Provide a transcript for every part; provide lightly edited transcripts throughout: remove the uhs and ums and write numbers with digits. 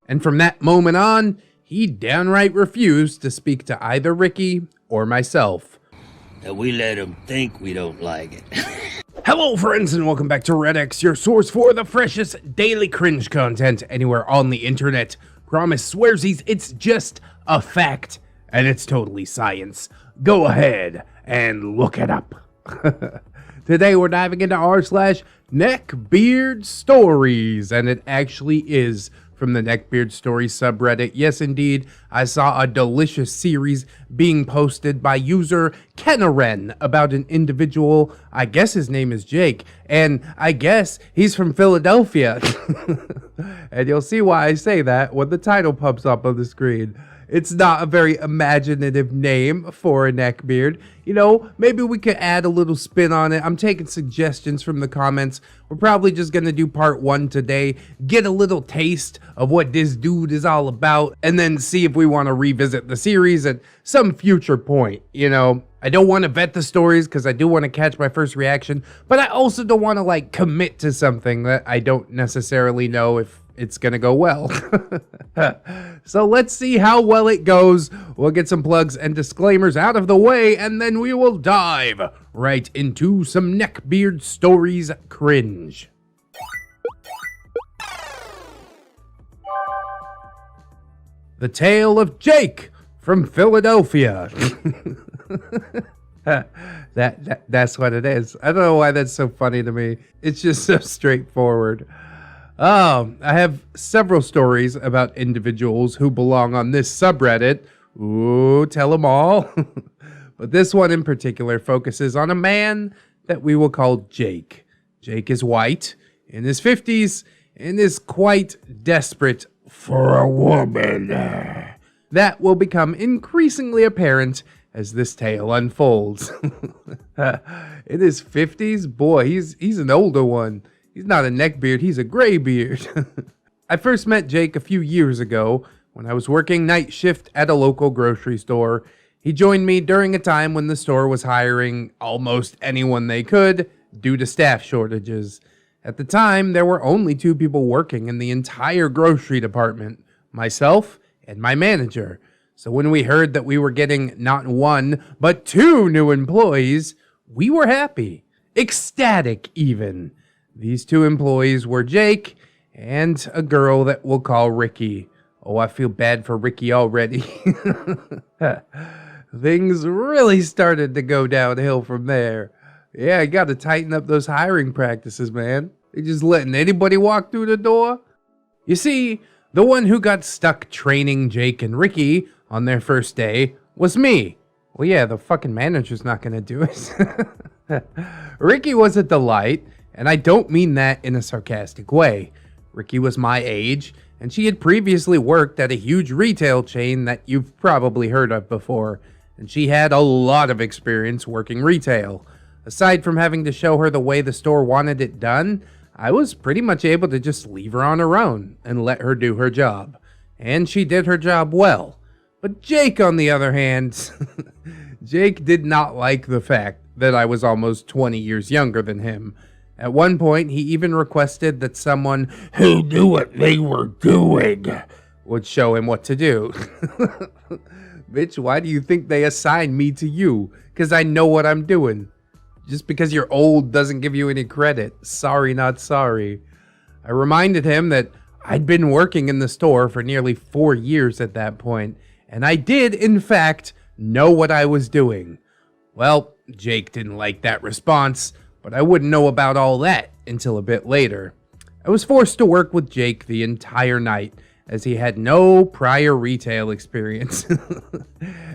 And from that moment on, he downright refused to speak to either Ricky or myself. That we let him think we don't like it. Hello friends and welcome back to ReddX, your source for the freshest daily cringe content anywhere on the internet. Promise swearsies, it's just a fact, and it's totally science. Go ahead and look it up. Today we're diving into r/NeckbeardStories, and it actually is from the NeckbeardStories subreddit. Yes, indeed, I saw a delicious series being posted by user Kenaren about an individual, I guess his name is Jake, and I guess he's from Philadelphia. And you'll see why I say that when the title pops up on the screen. It's not a very imaginative name for a neckbeard. You know, maybe we could add a little spin on it. I'm taking suggestions from the comments. We're probably just going to do part 1 today, get a little taste of what this dude is all about, and then see if we want to revisit the series at some future point. You know, I don't want to vet the stories because I do want to catch my first reaction, but I also don't want to like commit to something that I don't necessarily know if it's gonna go well. So let's see how well it goes. We'll get some plugs and disclaimers out of the way, and then we will dive right into some NeckbeardStories cringe. The Tale of Jake from Philadelphia. That's what it is. I don't know why that's so funny to me. It's just so straightforward. I have several stories about individuals who belong on this subreddit. Ooh, tell them all. But this one in particular focuses on a man that we will call Jake. Jake is white, in his 50s, and is quite desperate for a woman. That will become increasingly apparent as this tale unfolds. In his 50s? Boy, he's an older one. He's not a neckbeard, he's a graybeard. I first met Jake a few years ago when I was working night shift at a local grocery store. He joined me during a time when the store was hiring almost anyone they could due to staff shortages. At the time, there were only 2 people working in the entire grocery department, myself and my manager. So when we heard that we were getting not 1, but 2 new employees, we were happy, ecstatic even. These 2 employees were Jake and a girl that we'll call Ricky. Oh, I feel bad for Ricky already. Things really started to go downhill from there. Yeah, I gotta tighten up those hiring practices, man. They just letting anybody walk through the door. You see, the one who got stuck training Jake and Ricky on their first day was me. Well, yeah, the fucking manager's not gonna do it. Ricky was a delight. And I don't mean that in a sarcastic way. Ricky was my age, and she had previously worked at a huge retail chain that you've probably heard of before, and she had a lot of experience working retail. Aside from having to show her the way the store wanted it done, I was pretty much able to just leave her on her own and let her do her job. And she did her job well. But Jake, on the other hand, Jake did not like the fact that I was almost 20 years younger than him. At one point, he even requested that someone who knew what they were doing would show him what to do. Bitch, why do you think they assigned me to you? Because I know what I'm doing. Just because you're old doesn't give you any credit. Sorry, not sorry. I reminded him that I'd been working in the store for nearly 4 years at that point, and I did, in fact, know what I was doing. Well, Jake didn't like that response, but I wouldn't know about all that until a bit later. I was forced to work with Jake the entire night, as he had no prior retail experience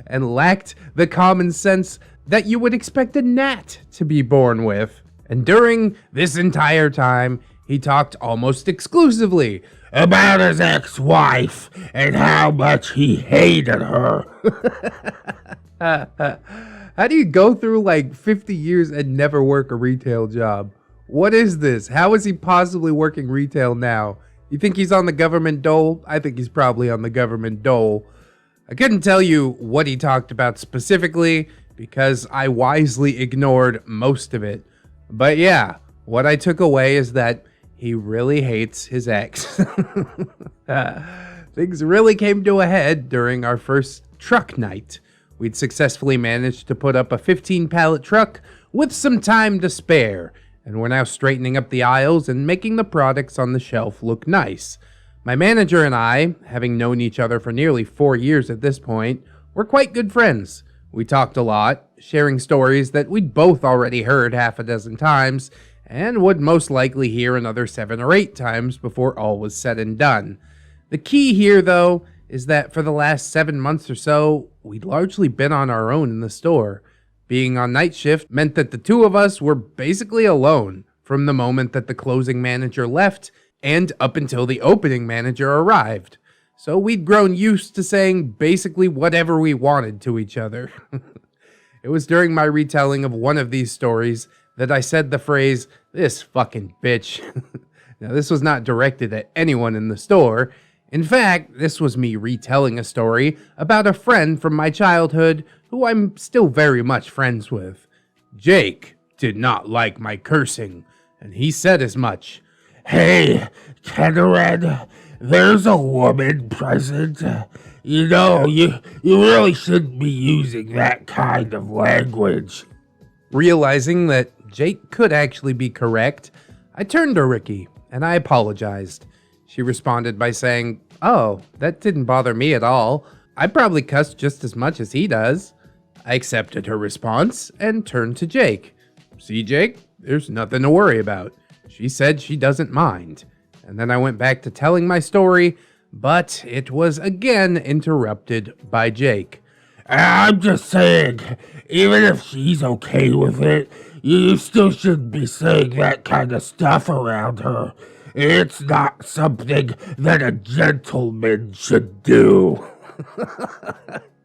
and lacked the common sense that you would expect a gnat to be born with. And during this entire time, he talked almost exclusively about his ex-wife and how much he hated her. How do you go through like 50 years and never work a retail job? What is this? How is he possibly working retail now? You think he's on the government dole? I think he's probably on the government dole. I couldn't tell you what he talked about specifically because I wisely ignored most of it. But yeah, what I took away is that he really hates his ex. Things really came to a head during our first truck night. We'd successfully managed to put up a 15-pallet truck with some time to spare, and we're now straightening up the aisles and making the products on the shelf look nice. My manager and I, having known each other for nearly 4 years at this point, were quite good friends. We talked a lot, sharing stories that we'd both already heard half a dozen times, and would most likely hear another 7 or 8 times before all was said and done. The key here, though, is that for the last 7 months or so, we'd largely been on our own in the store. Being on night shift meant that the two of us were basically alone from the moment that the closing manager left and up until the opening manager arrived. So we'd grown used to saying basically whatever we wanted to each other. It was during my retelling of one of these stories that I said the phrase, "This fucking bitch." Now, this was not directed at anyone in the store. In fact, this was me retelling a story about a friend from my childhood who I'm still very much friends with. Jake did not like my cursing, and he said as much. "Hey, Kenred, there's a woman present. You know, you really shouldn't be using that kind of language." Realizing that Jake could actually be correct, I turned to Ricky, and I apologized. She responded by saying, "Oh, that didn't bother me at all. I probably cuss just as much as he does." I accepted her response and turned to Jake. "See, Jake, there's nothing to worry about. She said she doesn't mind." And then I went back to telling my story, but it was again interrupted by Jake. "I'm just saying, even if she's okay with it, you still shouldn't be saying that kind of stuff around her. It's not something that a gentleman should do."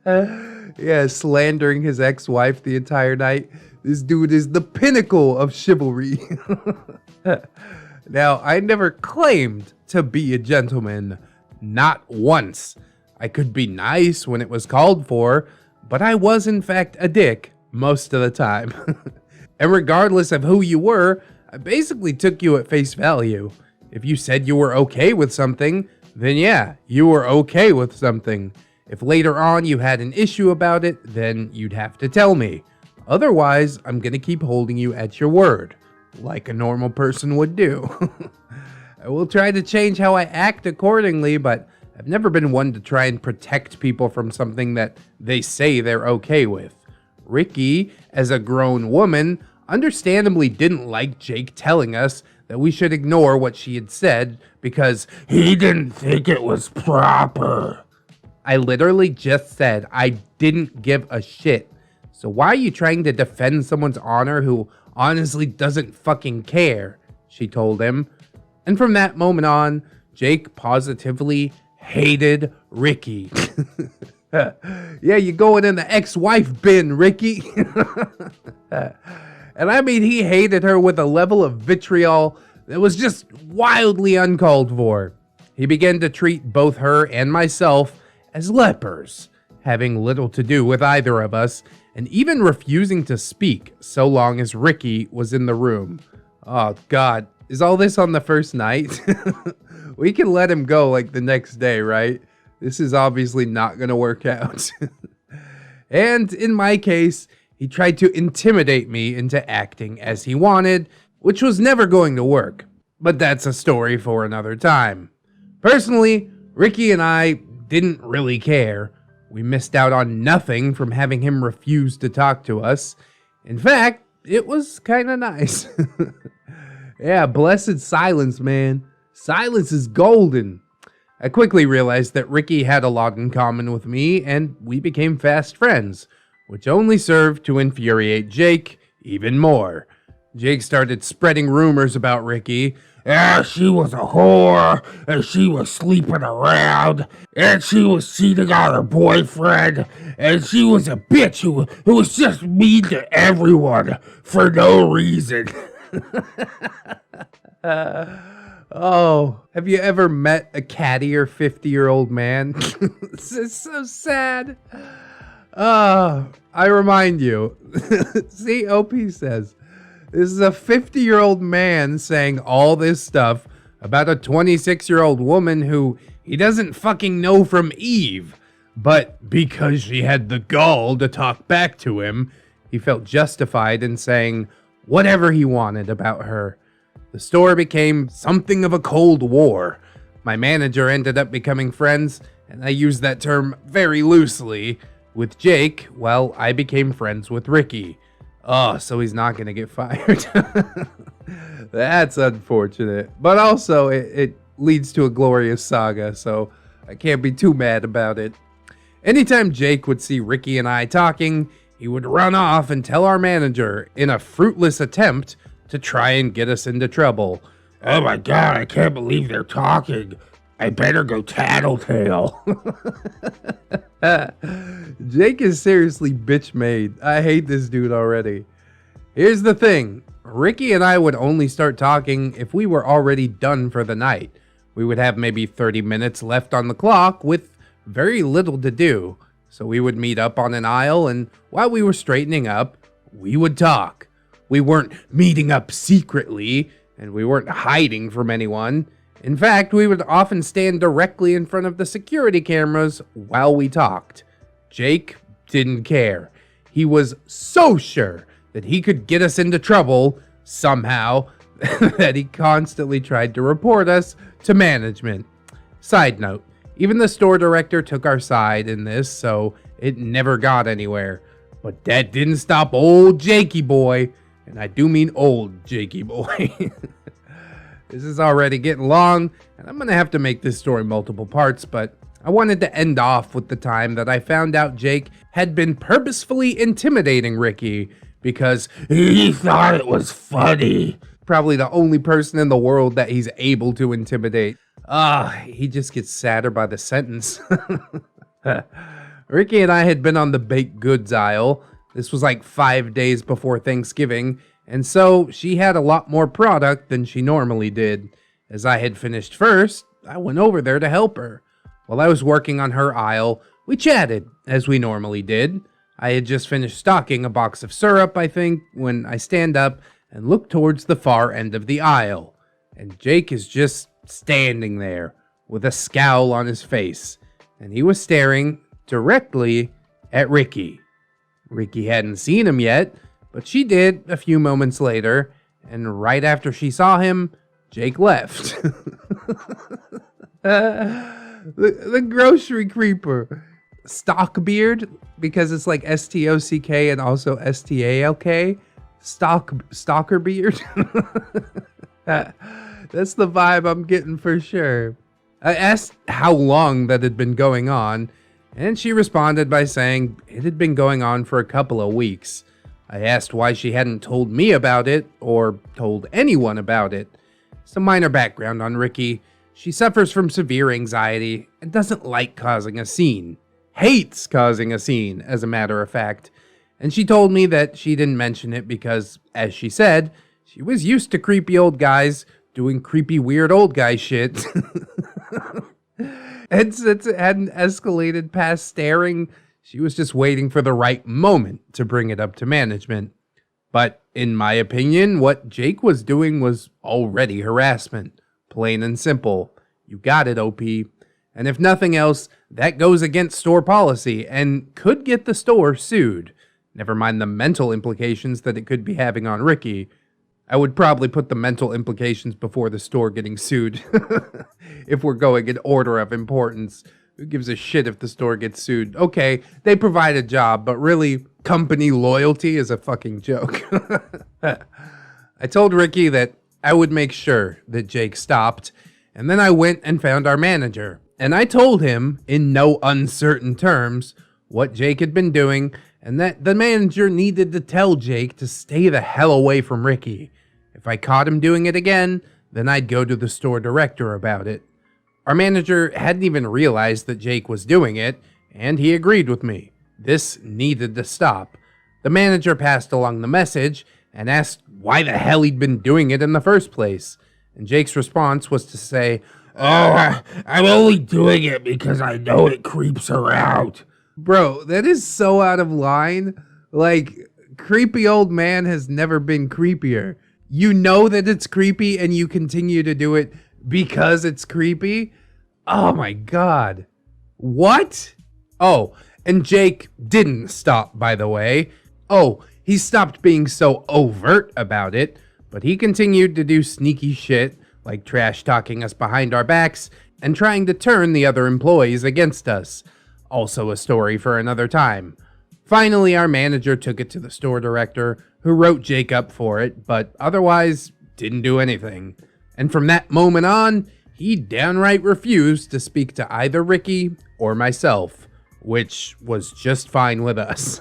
Yeah, slandering his ex-wife the entire night. This dude is the pinnacle of chivalry. Now, I never claimed to be a gentleman. Not once. I could be nice when it was called for, but I was in fact a dick most of the time. And regardless of who you were, I basically took you at face value. If you said you were okay with something, then yeah, you were okay with something. If later on you had an issue about it, then you'd have to tell me. Otherwise, I'm gonna keep holding you at your word, like a normal person would do. I will try to change how I act accordingly, but I've never been one to try and protect people from something that they say they're okay with. Ricky, as a grown woman, understandably didn't like Jake telling us that we should ignore what she had said because he didn't think it was proper. I literally just said I didn't give a shit. So why are you trying to defend someone's honor who honestly doesn't fucking care? She told him. And from that moment on, Jake positively hated Ricky. Yeah, you're going in the ex-wife bin, Ricky. And I mean, he hated her with a level of vitriol that was just wildly uncalled for. He began to treat both her and myself as lepers, having little to do with either of us, and even refusing to speak so long as Ricky was in the room. Oh God, is all this on the first night? We can let him go like the next day, right? This is obviously not gonna work out. And in my case, he tried to intimidate me into acting as he wanted, which was never going to work. But that's a story for another time. Personally, Ricky and I didn't really care. We missed out on nothing from having him refuse to talk to us. In fact, it was kind of nice. Yeah, blessed silence, man. Silence is golden. I quickly realized that Ricky had a lot in common with me, and we became fast friends, which only served to infuriate Jake even more. Jake started spreading rumors about Ricky. She was a whore, and she was sleeping around, and she was cheating on her boyfriend, and she was a bitch who was just mean to everyone for no reason. Oh, have you ever met a cattier 50-year-old man? This is so sad. I remind you. See, OP says, this is a 50-year-old man saying all this stuff about a 26-year-old woman who He doesn't fucking know from Eve. But because she had the gall to talk back to him, he felt justified in saying whatever he wanted about her. The store became something of a Cold War. My manager ended up becoming friends, and I use that term very loosely, with Jake, while I became friends with Ricky. Oh, so he's not going to get fired. That's unfortunate. But also, it leads to a glorious saga, so I can't be too mad about it. Anytime Jake would see Ricky and I talking, he would run off and tell our manager in a fruitless attempt to try and get us into trouble. Oh my god, I can't believe they're talking. I better go tattletale. Jake is seriously bitch made. I hate this dude already. Here's the thing. Ricky and I would only start talking if we were already done for the night. We would have maybe 30 minutes left on the clock with very little to do. So we would meet up on an aisle, and while we were straightening up, we would talk. We weren't meeting up secretly, and we weren't hiding from anyone. In fact, we would often stand directly in front of the security cameras while we talked. Jake didn't care. He was so sure that he could get us into trouble somehow that he constantly tried to report us to management. Side note, even the store director took our side in this, so it never got anywhere. But that didn't stop old Jakey boy, and I do mean old Jakey boy. This is already getting long, and I'm going to have to make this story multiple parts, but I wanted to end off with the time that I found out Jake had been purposefully intimidating Ricky because He thought it was funny. probably the only person in the world that he's able to intimidate. He just gets sadder by the sentence. Ricky and I had been on the baked goods aisle. This was like 5 days before Thanksgiving, and so she had a lot more product than she normally did. As I had finished first, I went over there to help her. While I was working on her aisle, we chatted, as we normally did. I had just finished stocking a box of syrup, I think, when I stand up and look towards the far end of the aisle. And Jake is just standing there with a scowl on his face, and he was staring directly at Ricky. Ricky hadn't seen him yet, but she did a few moments later, and right after she saw him, Jake left. The grocery creeper. Stockbeard, because it's like S-T-O-C-K and also S-T-A-L-K. Stalker beard. That's the vibe I'm getting for sure. I asked how long that had been going on, and she responded by saying it had been going on for a couple of weeks. I asked why she hadn't told me about it, or told anyone about it. Some minor background on Ricky. She suffers from severe anxiety and doesn't like causing a scene. Hates causing a scene, as a matter of fact. And she told me that she didn't mention it because, as she said, she was used to creepy old guys doing creepy weird old guy shit. And since it hadn't escalated past staring, she was just waiting for the right moment to bring it up to management. But in my opinion, what Jake was doing was already harassment. Plain and simple. You got it, OP. And if nothing else, that goes against store policy and could get the store sued. Never mind the mental implications that it could be having on Ricky. I would probably put the mental implications before the store getting sued. If we're going in order of importance. Who gives a shit if the store gets sued? Okay, they provide a job, but really, company loyalty is a fucking joke. I told Ricky that I would make sure that Jake stopped, and then I went and found our manager. And I told him, in no uncertain terms, what Jake had been doing, and that the manager needed to tell Jake to stay the hell away from Ricky. If I caught him doing it again, then I'd go to the store director about it. Our manager hadn't even realized that Jake was doing it, and he agreed with me. This needed to stop. The manager passed along the message and asked why the hell he'd been doing it in the first place. And Jake's response was to say, "Oh, I'm only doing it because I know it creeps her out." Bro, that is so out of line. Like, creepy old man has never been creepier. You know that it's creepy and you continue to do it because it's creepy. Oh my God. What? Oh, and Jake didn't stop, by the way. Oh, he stopped being so overt about it, but he continued to do sneaky shit, like trash talking us behind our backs and trying to turn the other employees against us. Also a story for another time. Finally, our manager took it to the store director, who wrote Jake up for it, but otherwise didn't do anything. And from that moment on, he downright refused to speak to either Ricky or myself, which was just fine with us.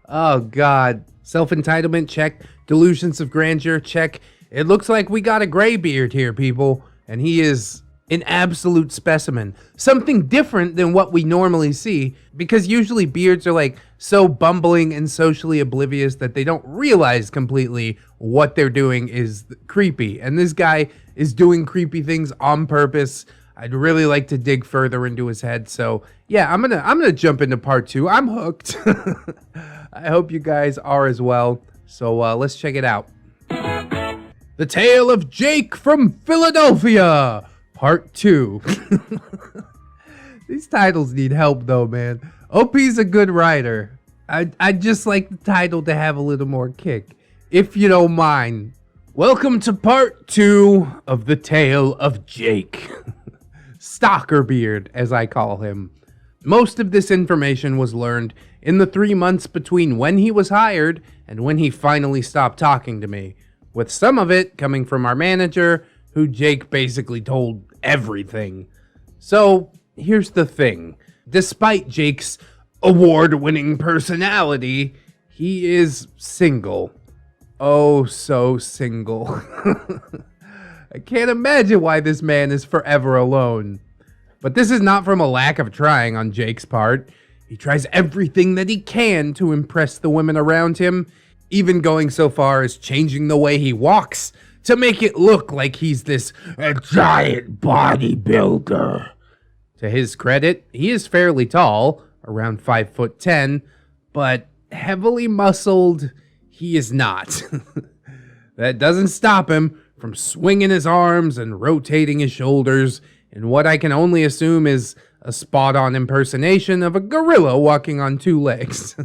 Oh God. Self-entitlement, check. Delusions of grandeur, check. It looks like we got a gray beard here, people, and he is an absolute specimen. Something different than what we normally see, because usually beards are like so bumbling and socially oblivious that they don't realize completely what they're doing is creepy. And this guy is doing creepy things on purpose. I'd really like to dig further into his head. So yeah, I'm gonna jump into part 2. I'm hooked. I hope you guys are as well. So let's check it out. The Tale of Jake from Philadelphia, Part 2. These titles need help though, man. OP's a good writer. I'd just like the title to have a little more kick, if you don't mind. Welcome to Part 2 of The Tale of Jake. Stockerbeard, as I call him. Most of this information was learned in the 3 months between when he was hired and when he finally stopped talking to me, with some of it coming from our manager, who Jake basically told everything. So, here's the thing. Despite Jake's award-winning personality, he is single. Oh, so single. I can't imagine why this man is forever alone. But this is not from a lack of trying on Jake's part. He tries everything that he can to impress the women around him, even going so far as changing the way he walks to make it look like he's this giant bodybuilder. To his credit, he is fairly tall, around 5'10", but heavily muscled, he is not. That doesn't stop him from swinging his arms and rotating his shoulders in what I can only assume is a spot-on impersonation of a gorilla walking on 2 legs.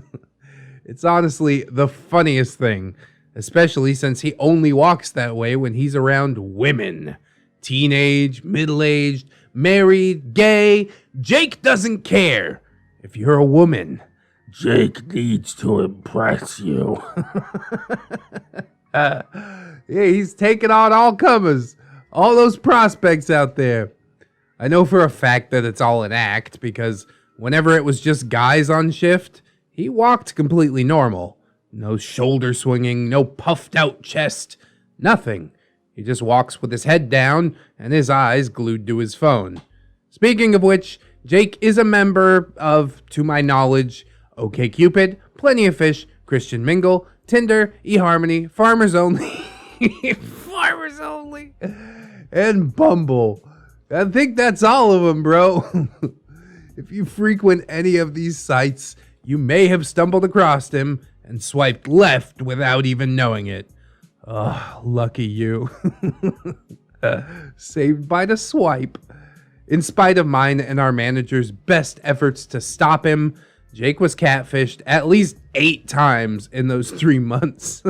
It's honestly the funniest thing, especially since he only walks that way when he's around women. Teenage, middle-aged, married, gay, Jake doesn't care if you're a woman. Jake needs to impress you. Yeah, he's taking on all comers, all those prospects out there. I know for a fact that it's all an act, because whenever it was just guys on shift, he walked completely normal. No shoulder swinging, no puffed out chest, nothing. He just walks with his head down and his eyes glued to his phone. Speaking of which, Jake is a member of, to my knowledge, OkCupid, Plenty of Fish, Christian Mingle, Tinder, eHarmony, Farmers Only, Farmers Only, and Bumble. I think that's all of them, bro. If you frequent any of these sites, you may have stumbled across him and swiped left without even knowing it. Oh, lucky you. Saved by the swipe. In spite of mine and our manager's best efforts to stop him, Jake was catfished at least 8 times in those 3 months.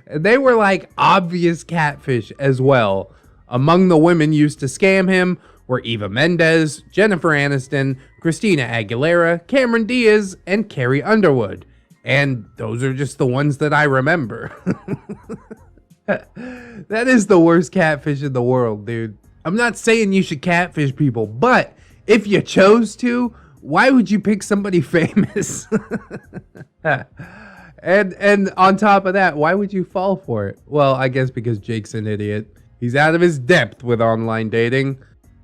And they were like obvious catfish as well. Among the women used to scam him were Eva Mendes, Jennifer Aniston, Christina Aguilera, Cameron Diaz, and Carrie Underwood. And those are just the ones that I remember. That is the worst catfish in the world, dude. I'm not saying you should catfish people, but if you chose to, why would you pick somebody famous? And on top of that, why would you fall for it? Well, I guess because Jake's an idiot. He's out of his depth with online dating.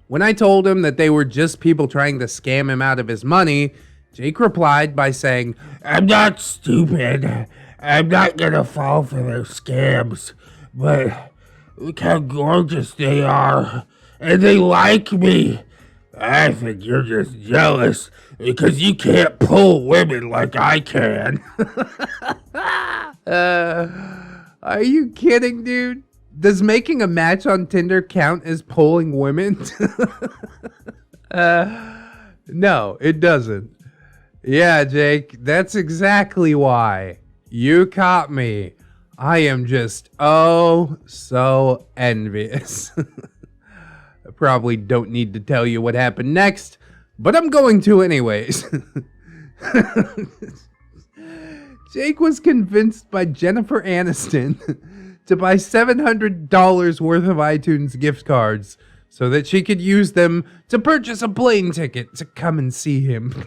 When I told him that they were just people trying to scam him out of his money, Jake replied by saying, I'm not stupid. I'm not gonna fall for their scams. But look how gorgeous they are. And they like me. I think you're just jealous because you can't pull women like I can. Are you kidding, dude? Does making a match on Tinder count as polling women? No, it doesn't. Yeah, Jake, that's exactly why. You caught me. I am just so envious. I probably don't need to tell you what happened next, but I'm going to anyways. Jake was convinced by Jennifer Aniston to buy $700 worth of iTunes gift cards so that she could use them to purchase a plane ticket to come and see him.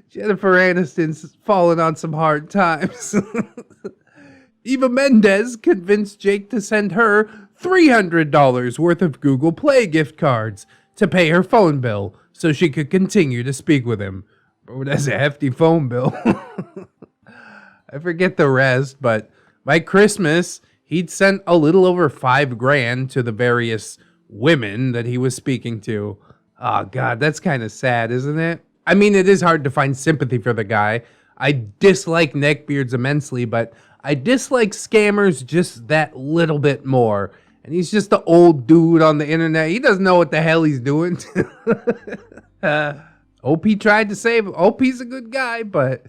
Jennifer Aniston's fallen on some hard times. Eva Mendes convinced Jake to send her $300 worth of Google Play gift cards to pay her phone bill so she could continue to speak with him. Oh, that's a hefty phone bill. I forget the rest, but by Christmas, he'd sent a little over $5,000 to the various women that he was speaking to. Oh, God, that's kind of sad, isn't it? I mean, it is hard to find sympathy for the guy. I dislike neckbeards immensely, but I dislike scammers just that little bit more. And he's just the old dude on the internet. He doesn't know what the hell he's doing. OP tried to save him. OP's a good guy, but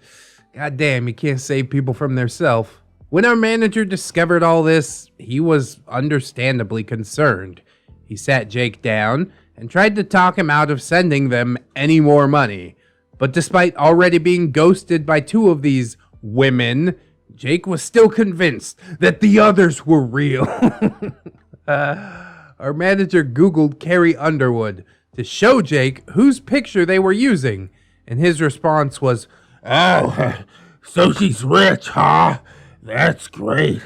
goddamn, you can't save people from theirself. When our manager discovered all this, he was understandably concerned. He sat Jake down and tried to talk him out of sending them any more money. But despite already being ghosted by two of these women, Jake was still convinced that the others were real. Our manager Googled Carrie Underwood to show Jake whose picture they were using, and his response was, "Oh, so she's rich, huh? That's great.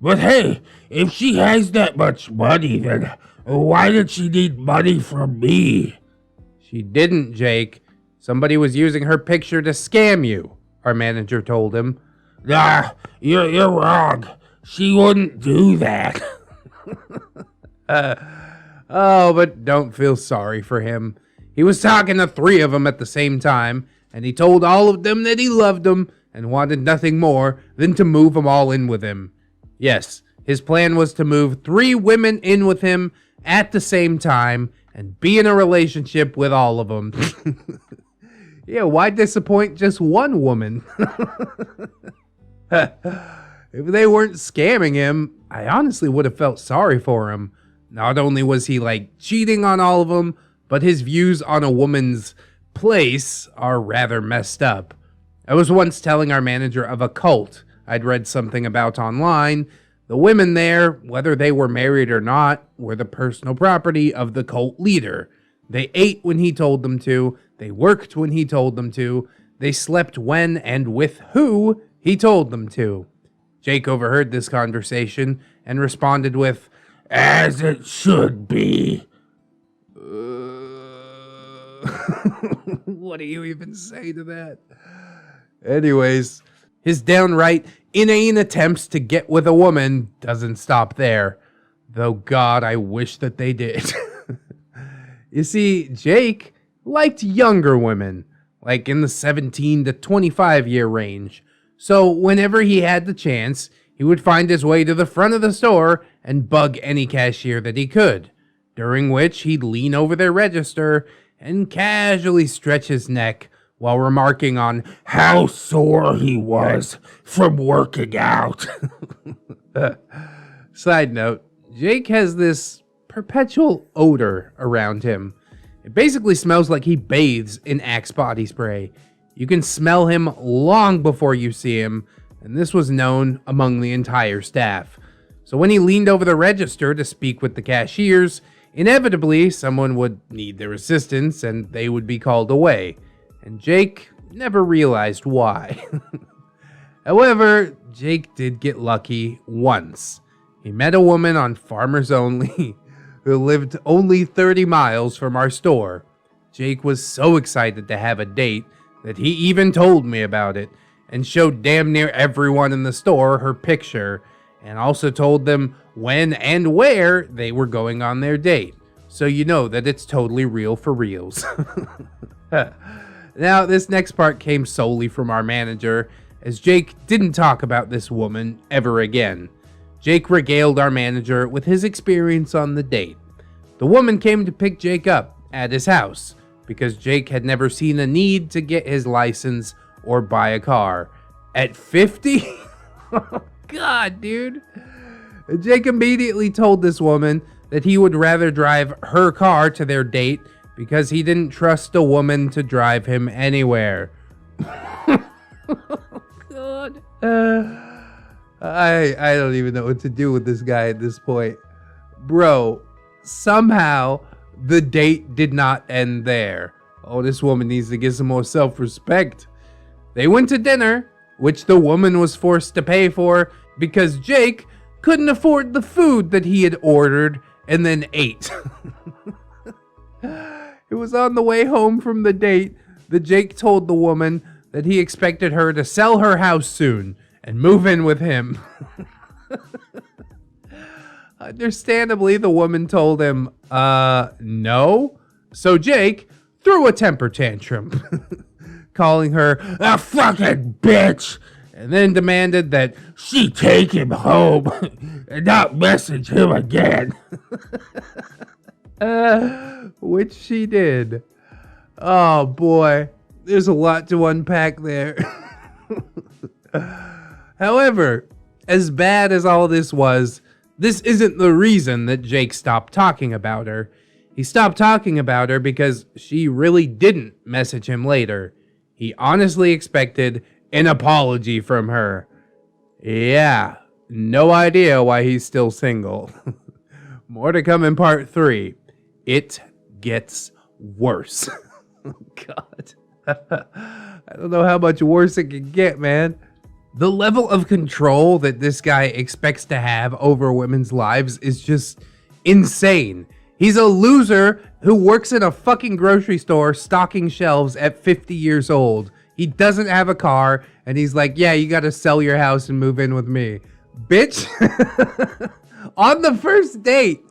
But hey, if she has that much money, then why did she need money from me?" "She didn't, Jake. Somebody was using her picture to scam you," our manager told him. "Nah, you're wrong. She wouldn't do that." Oh, but don't feel sorry for him. He was talking to 3 of them at the same time, and he told all of them that he loved them and wanted nothing more than to move them all in with him. Yes, his plan was to move 3 women in with him at the same time and be in a relationship with all of them. Yeah, why disappoint just one woman? If they weren't scamming him, I honestly would have felt sorry for him. Not only was he cheating on all of them, but his views on a woman's place are rather messed up. I was once telling our manager of a cult I'd read something about online. The women there, whether they were married or not, were the personal property of the cult leader. They ate when he told them to, they worked when he told them to, they slept when and with who he told them to. Jake overheard this conversation and responded with, "As it should be." What do you even say to that? Anyways, his downright inane attempts to get with a woman doesn't stop there. Though God, I wish that they did. You see, Jake liked younger women, in the 17 to 25 year range. So whenever he had the chance, he would find his way to the front of the store and bug any cashier that he could, during which he'd lean over their register and casually stretch his neck while remarking on how sore he was from working out. Side note, Jake has this perpetual odor around him. It basically smells like he bathes in Axe body spray. You can smell him long before you see him, and this was known among the entire staff. So when he leaned over the register to speak with the cashiers, inevitably someone would need their assistance and they would be called away. And Jake never realized why. However, Jake did get lucky once. He met a woman on Farmers Only who lived only 30 miles from our store. Jake was so excited to have a date that he even told me about it and showed damn near everyone in the store her picture and also told them when and where they were going on their date. So you know that it's totally real for reals. Now, this next part came solely from our manager, as Jake didn't talk about this woman ever again. Jake regaled our manager with his experience on the date. The woman came to pick Jake up at his house because Jake had never seen a need to get his license or buy a car. At 50? Oh, God, dude. Jake immediately told this woman that he would rather drive her car to their date because he didn't trust a woman to drive him anywhere. God. I don't even know what to do with this guy at this point. Bro, somehow the date did not end there. Oh, this woman needs to get some more self-respect. They went to dinner, which the woman was forced to pay for because Jake couldn't afford the food that he had ordered and then ate. It was on the way home from the date that Jake told the woman that he expected her to sell her house soon and move in with him. Understandably, the woman told him, no. So Jake threw a temper tantrum, calling her a fucking bitch, and then demanded that she take him home and not message him again. Which she did. Oh boy, there's a lot to unpack there. However, as bad as all this was, this isn't the reason that Jake stopped talking about her. He stopped talking about her because she really didn't message him later. He honestly expected an apology from her. Yeah, no idea why he's still single. More to come in part 3. It gets worse. God. I don't know how much worse it can get, man. The level of control that this guy expects to have over women's lives is just insane. He's a loser who works in a fucking grocery store stocking shelves at 50 years old. He doesn't have a car, and he's like, yeah, you gotta sell your house and move in with me. Bitch, on the first date,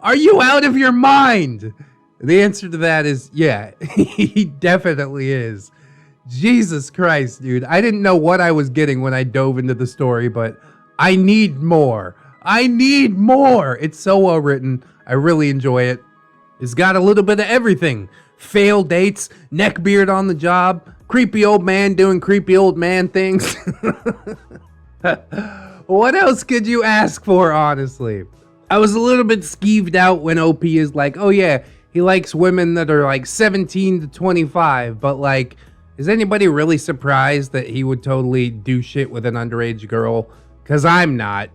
are you out of your mind? The answer to that is, yeah, he definitely is. Jesus Christ, dude. I didn't know what I was getting when I dove into the story, but I need more. I need more. It's so well written. I really enjoy it. It's got a little bit of everything. Failed dates, neckbeard on the job, creepy old man doing creepy old man things. What else could you ask for, honestly? I was a little bit skeeved out when OP is like, oh yeah, he likes women that are like 17 to 25, but like, is anybody really surprised that he would totally do shit with an underage girl? Because I'm not.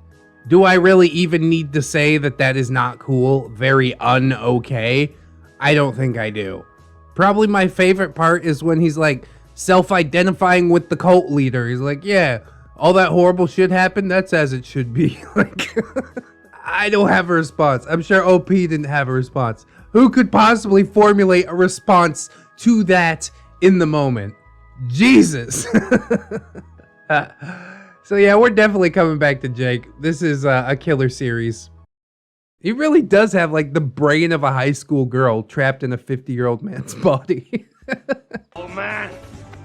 Do I really even need to say that that is not cool? Very un-okay? I don't think I do. Probably my favorite part is when he's like self-identifying with the cult leader. He's like, yeah, all that horrible shit happened. That's as it should be. Like, I don't have a response. I'm sure OP didn't have a response. Who could possibly formulate a response to that in the moment? Jesus. So yeah, we're definitely coming back to Jake. This is a killer series. He really does have like the brain of a high school girl trapped in a 50-year-old man's body. Oh man,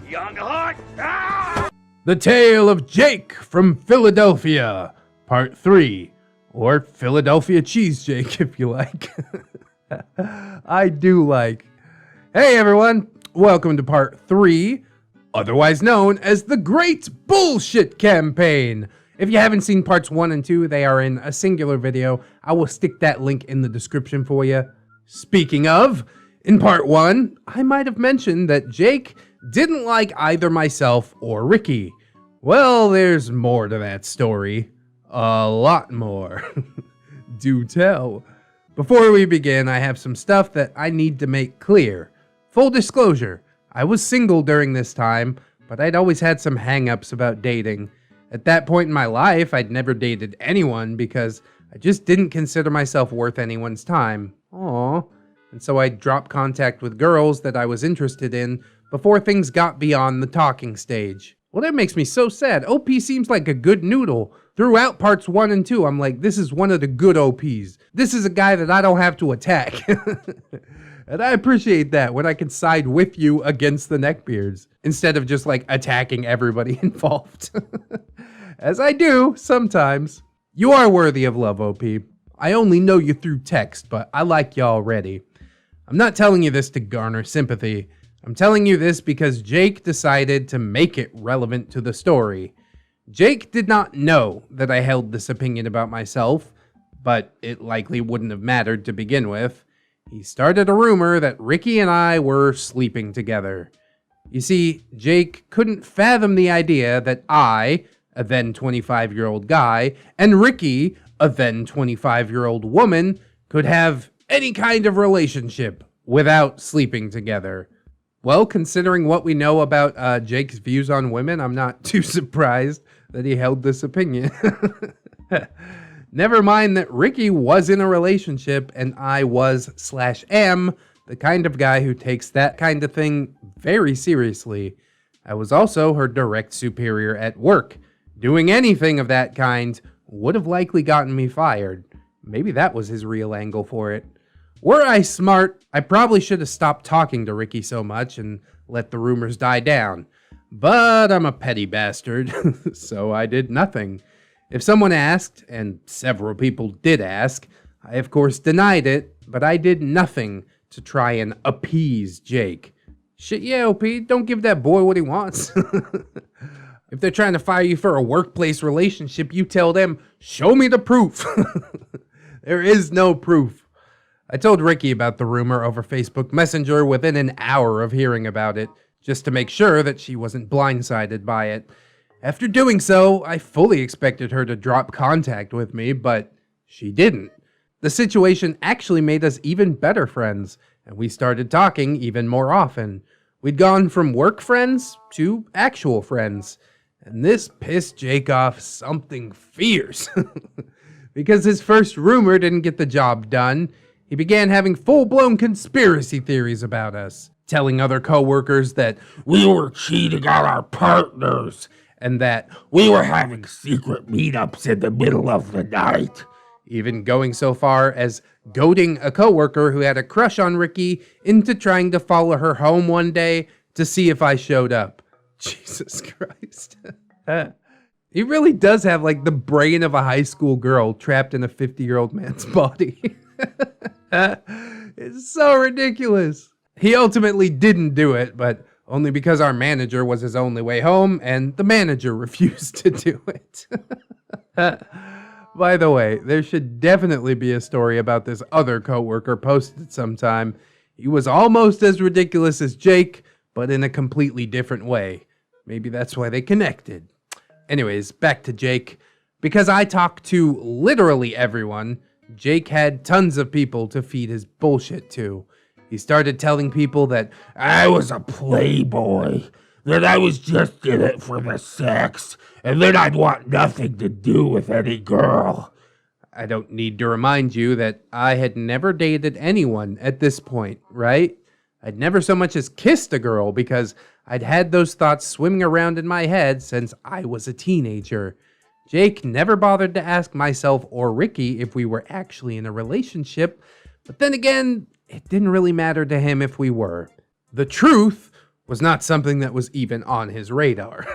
young heart. Ah! The Tale of Jake from Philadelphia, Part 3, or Philadelphia Cheesejake if you like. I do like. Hey everyone, welcome to Part 3, otherwise known as the Great Bullshit Campaign. If you haven't seen Parts 1 and 2, they are in a singular video. I will stick that link in the description for you. Speaking of, in Part 1, I might have mentioned that Jake didn't like either myself or Ricky. Well, there's more to that story. A lot more. Do tell. Before we begin, I have some stuff that I need to make clear. Full disclosure, I was single during this time, but I'd always had some hang-ups about dating. At that point in my life, I'd never dated anyone because I just didn't consider myself worth anyone's time. Aww. And so I dropped contact with girls that I was interested in before things got beyond the talking stage. Well, that makes me so sad. OP seems like a good noodle. Throughout Parts 1 and 2, I'm like, this is one of the good OPs. This is a guy that I don't have to attack. And I appreciate that when I can side with you against the Neckbeards instead of just like attacking everybody involved. As I do sometimes. You are worthy of love, OP. I only know you through text, but I like you already. I'm not telling you this to garner sympathy. I'm telling you this because Jake decided to make it relevant to the story. Jake did not know that I held this opinion about myself, but it likely wouldn't have mattered to begin with. He started a rumor that Ricky and I were sleeping together. You see, Jake couldn't fathom the idea that I, a then 25-year-old guy, and Ricky, a then 25-year-old woman, could have any kind of relationship without sleeping together. Well, considering what we know about Jake's views on women, I'm not too surprised that he held this opinion. Never mind that Ricky was in a relationship and I was/am the kind of guy who takes that kind of thing very seriously. I was also her direct superior at work. Doing anything of that kind would have likely gotten me fired. Maybe that was his real angle for it. Were I smart, I probably should have stopped talking to Ricky so much and let the rumors die down. But I'm a petty bastard, so I did nothing. If someone asked, and several people did ask, I of course denied it, but I did nothing to try and appease Jake. Shit, yeah, OP, don't give that boy what he wants. If they're trying to fire you for a workplace relationship, you tell them, show me the proof. There is no proof. I told Ricky about the rumor over Facebook Messenger within an hour of hearing about it, just to make sure that she wasn't blindsided by it. After doing so, I fully expected her to drop contact with me, but she didn't. The situation actually made us even better friends, and we started talking even more often. We'd gone from work friends to actual friends, and this pissed Jake off something fierce. Because his first rumor didn't get the job done, he began having full-blown conspiracy theories about us, telling other coworkers that we were cheating on our partners, and that we were having secret meetups in the middle of the night. Even going so far as goading a coworker who had a crush on Ricky into trying to follow her home one day to see if I showed up. Jesus Christ. He really does have like the brain of a high school girl trapped in a 50-year-old man's body. It's so ridiculous. He ultimately didn't do it, but only because our manager was his only way home and the manager refused to do it. By the way, there should definitely be a story about this other coworker posted sometime. He was almost as ridiculous as Jake, but in a completely different way. Maybe that's why they connected. Anyways, back to Jake. Because I talked to literally everyone, Jake had tons of people to feed his bullshit to. He started telling people that I was a playboy, that I was just in it for the sex, and that I'd want nothing to do with any girl. I don't need to remind you that I had never dated anyone at this point, right? I'd never so much as kissed a girl because I'd had those thoughts swimming around in my head since I was a teenager. Jake never bothered to ask myself or Ricky if we were actually in a relationship, but then again, it didn't really matter to him if we were. The truth was not something that was even on his radar.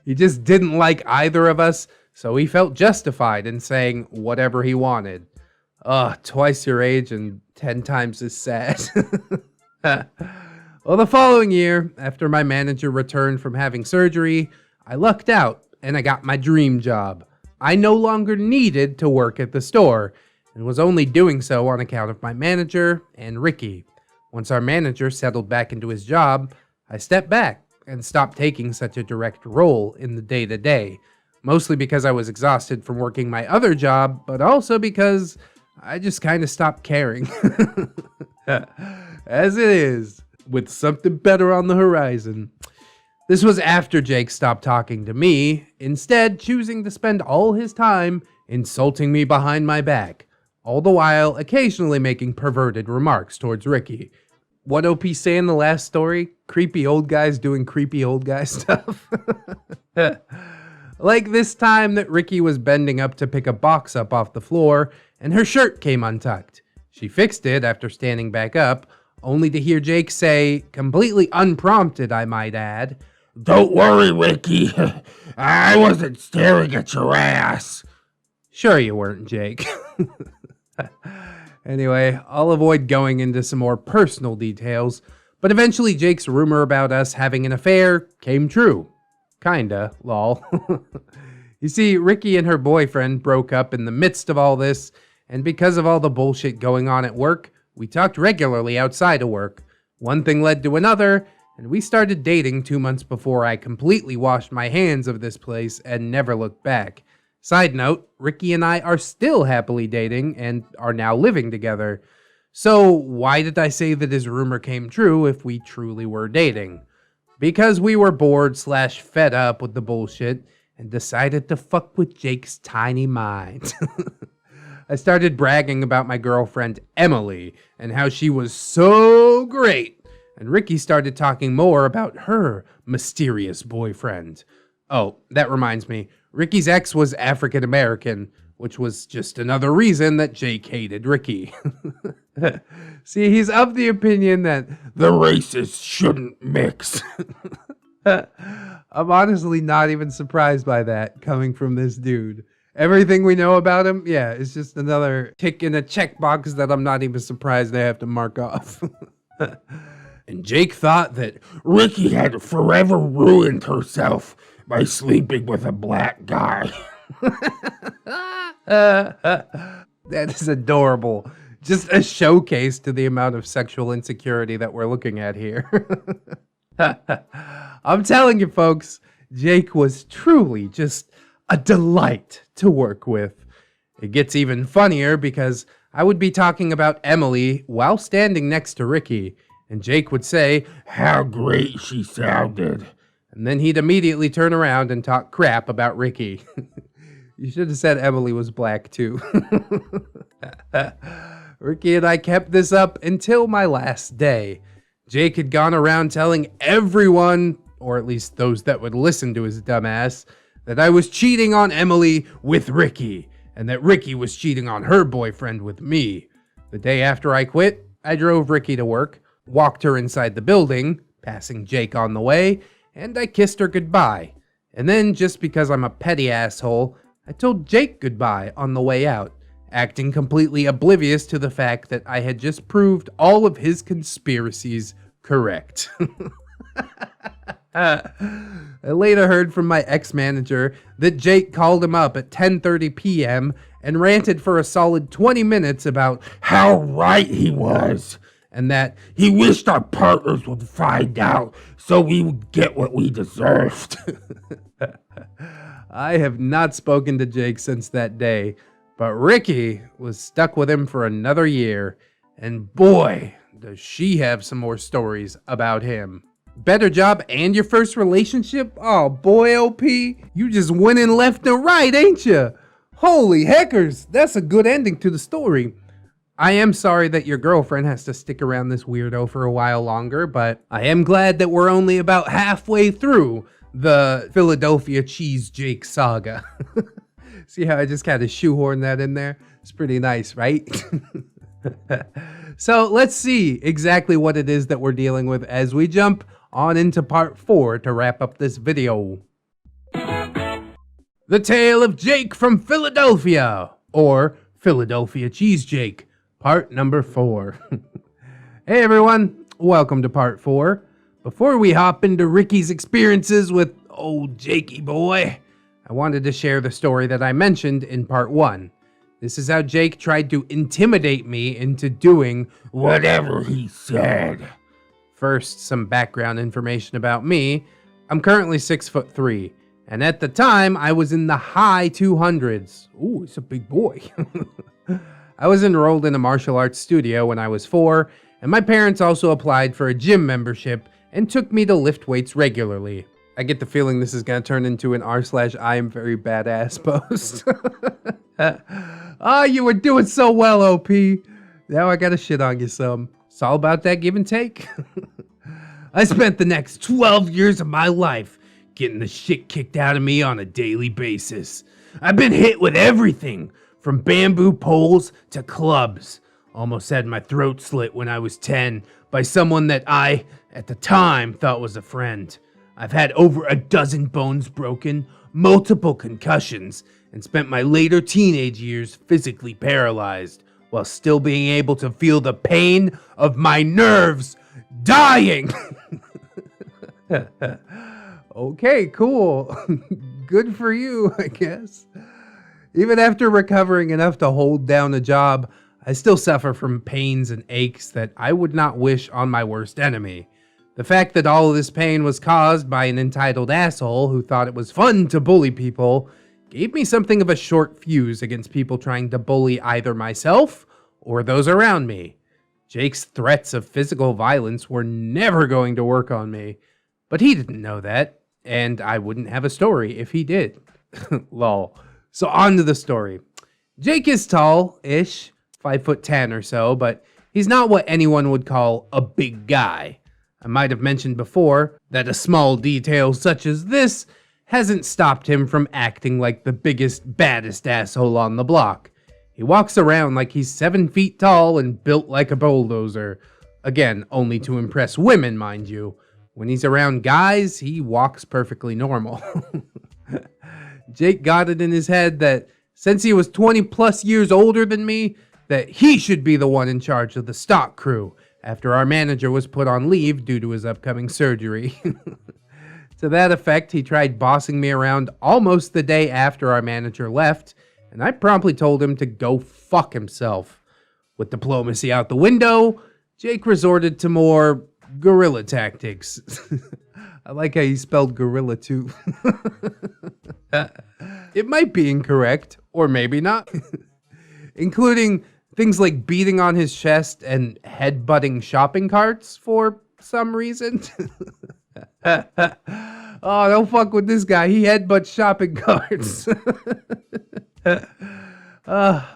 He just didn't like either of us, so he felt justified in saying whatever he wanted. Twice your age and 10 times as sad. Well, the following year, after my manager returned from having surgery, I lucked out and I got my dream job. I no longer needed to work at the store and was only doing so on account of my manager and Ricky. Once our manager settled back into his job, I stepped back and stopped taking such a direct role in the day-to-day, mostly because I was exhausted from working my other job, but also because I just kind of stopped caring. As it is, with something better on the horizon. This was after Jake stopped talking to me, instead choosing to spend all his time insulting me behind my back, all the while occasionally making perverted remarks towards Ricky. What OP say in the last story? Creepy old guys doing creepy old guy stuff. Like this time that Ricky was bending up to pick a box up off the floor and her shirt came untucked. She fixed it after standing back up, only to hear Jake say, completely unprompted I might add, "Don't worry, Ricky. I wasn't staring at your ass." Sure you weren't, Jake. Anyway, I'll avoid going into some more personal details, but eventually Jake's rumor about us having an affair came true. Kinda, lol. You see, Ricky and her boyfriend broke up in the midst of all this, and because of all the bullshit going on at work, we talked regularly outside of work. One thing led to another, and we started dating 2 months before I completely washed my hands of this place and never looked back. Side note, Ricky and I are still happily dating and are now living together. So why did I say that his rumor came true if we truly were dating? Because we were bored / fed up with the bullshit and decided to fuck with Jake's tiny mind. I started bragging about my girlfriend Emily and how she was so great. And Ricky started talking more about her mysterious boyfriend. Oh, that reminds me. Ricky's ex was African American, which was just another reason that Jake hated Ricky. See, he's of the opinion that the races shouldn't mix. I'm honestly not even surprised by that coming from this dude. Everything we know about him, yeah, it's just another tick in a checkbox that I'm not even surprised they have to mark off. And Jake thought that Ricky had forever ruined herself by sleeping with a black guy. that is adorable. Just a showcase to the amount of sexual insecurity that we're looking at here. I'm telling you, folks, Jake was truly just a delight to work with. It gets even funnier because I would be talking about Emily while standing next to Ricky, and Jake would say, "How great she sounded." And then he'd immediately turn around and talk crap about Ricky. You should have said Emily was black too. Ricky and I kept this up until my last day. Jake had gone around telling everyone, or at least those that would listen to his dumbass, that I was cheating on Emily with Ricky, and that Ricky was cheating on her boyfriend with me. The day after I quit, I drove Ricky to work, walked her inside the building, passing Jake on the way, and I kissed her goodbye. And then, just because I'm a petty asshole, I told Jake goodbye on the way out, acting completely oblivious to the fact that I had just proved all of his conspiracies correct. I later heard from my ex-manager that Jake called him up at 10:30 p.m. and ranted for a solid 20 minutes about how right he was, and that he wished our partners would find out so we would get what we deserved. I have not spoken to Jake since that day, but Ricky was stuck with him for another year, and boy, does she have some more stories about him. Better job and your first relationship? Oh boy, OP, you just winning left and right, ain't you? Holy heckers, that's a good ending to the story. I am sorry that your girlfriend has to stick around this weirdo for a while longer, but I am glad that we're only about halfway through the Philadelphia Cheesejake saga. See how I just kind of shoehorned that in there? It's pretty nice, right? So let's see exactly what it is that we're dealing with as we jump on into part 4 to wrap up this video. The Tale of Jake from Philadelphia, or Philadelphia Cheesejake, part number 4. Hey everyone, welcome to part 4. Before we hop into Ricky's experiences with old Jakey boy, I wanted to share the story that I mentioned in part 1. This is how Jake tried to intimidate me into doing whatever he said. First, some background information about me. I'm currently 6'3", and at the time, I was in the high 200s. Ooh, he's a big boy. I was enrolled in a martial arts studio when I was 4, and my parents also applied for a gym membership and took me to lift weights regularly. I get the feeling this is going to turn into an r/I am very badass post. Oh, you were doing so well, OP. Now I gotta shit on you some. It's all about that give and take. I spent the next 12 years of my life getting the shit kicked out of me on a daily basis. I've been hit with everything, from bamboo poles to clubs. Almost had my throat slit when I was 10 by someone that I, at the time, thought was a friend. I've had over a dozen bones broken, multiple concussions, and spent my later teenage years physically paralyzed while still being able to feel the pain of my nerves dying. Okay, cool. Good for you, I guess. Even after recovering enough to hold down a job, I still suffer from pains and aches that I would not wish on my worst enemy. The fact that all of this pain was caused by an entitled asshole who thought it was fun to bully people gave me something of a short fuse against people trying to bully either myself or those around me. Jake's threats of physical violence were never going to work on me, but he didn't know that, and I wouldn't have a story if he did. Lol. So on to the story. Jake is tall-ish, 5'10" or so, but he's not what anyone would call a big guy. I might have mentioned before that a small detail such as this hasn't stopped him from acting like the biggest, baddest asshole on the block. He walks around like he's 7 feet tall and built like a bulldozer. Again, only to impress women, mind you. When he's around guys, he walks perfectly normal. Jake got it in his head that since he was 20 plus years older than me, that he should be the one in charge of the stock crew after our manager was put on leave due to his upcoming surgery. To that effect, he tried bossing me around almost the day after our manager left, and I promptly told him to go fuck himself. With diplomacy out the window, Jake resorted to more guerrilla tactics. I like how you spelled gorilla too. It might be incorrect, or maybe not. Including things like beating on his chest and headbutting shopping carts for some reason. Oh, don't fuck with this guy. He headbutts shopping carts.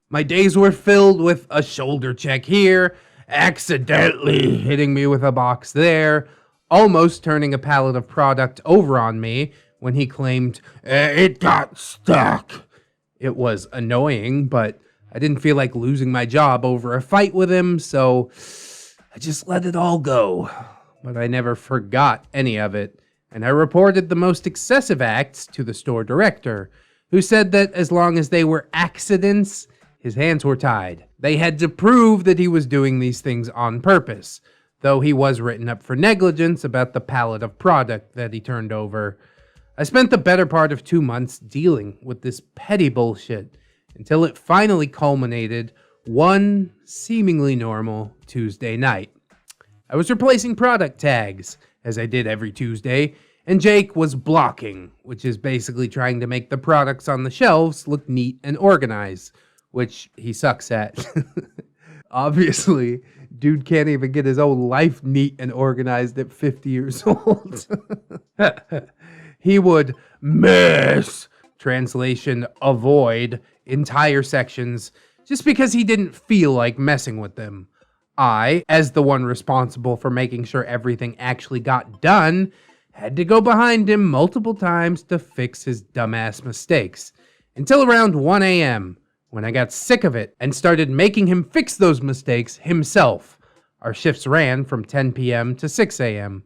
My days were filled with a shoulder check here, accidentally hitting me with a box there, almost turning a pallet of product over on me when he claimed it got stuck. It was annoying, but I didn't feel like losing my job over a fight with him, so I just let it all go. But I never forgot any of it, and I reported the most excessive acts to the store director, who said that as long as they were accidents, his hands were tied. They had to prove that he was doing these things on purpose, though he was written up for negligence about the pallet of product that he turned over. I spent the better part of 2 months dealing with this petty bullshit until it finally culminated one seemingly normal Tuesday night. I was replacing product tags, as I did every Tuesday, and Jake was blocking, which is basically trying to make the products on the shelves look neat and organized, which he sucks at. Obviously, dude can't even get his own life neat and organized at 50 years old. He would miss, translation avoid, entire sections just because he didn't feel like messing with them. I, as the one responsible for making sure everything actually got done, had to go behind him multiple times to fix his dumbass mistakes. Until around 1 a.m., when I got sick of it and started making him fix those mistakes himself. Our shifts ran from 10 p.m. to 6 a.m.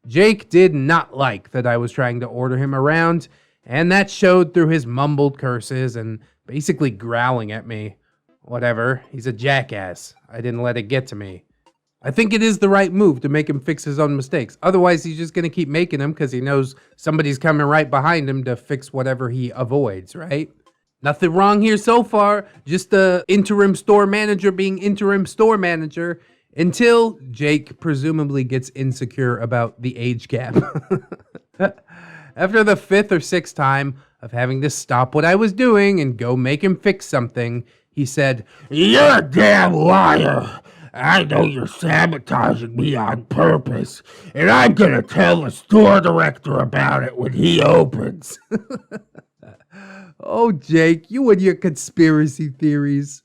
Jake did not like that I was trying to order him around, and that showed through his mumbled curses and basically growling at me. Whatever, he's a jackass. I didn't let it get to me. I think it is the right move to make him fix his own mistakes. Otherwise, he's just going to keep making them because he knows somebody's coming right behind him to fix whatever he avoids, right? Nothing wrong here so far. Just the interim store manager being interim store manager until Jake presumably gets insecure about the age gap. After the 5th or 6th time of having to stop what I was doing and go make him fix something, he said, "You're a damn liar. I know you're sabotaging me on purpose, and I'm gonna tell the store director about it when he opens." Oh, Jake, you and your conspiracy theories.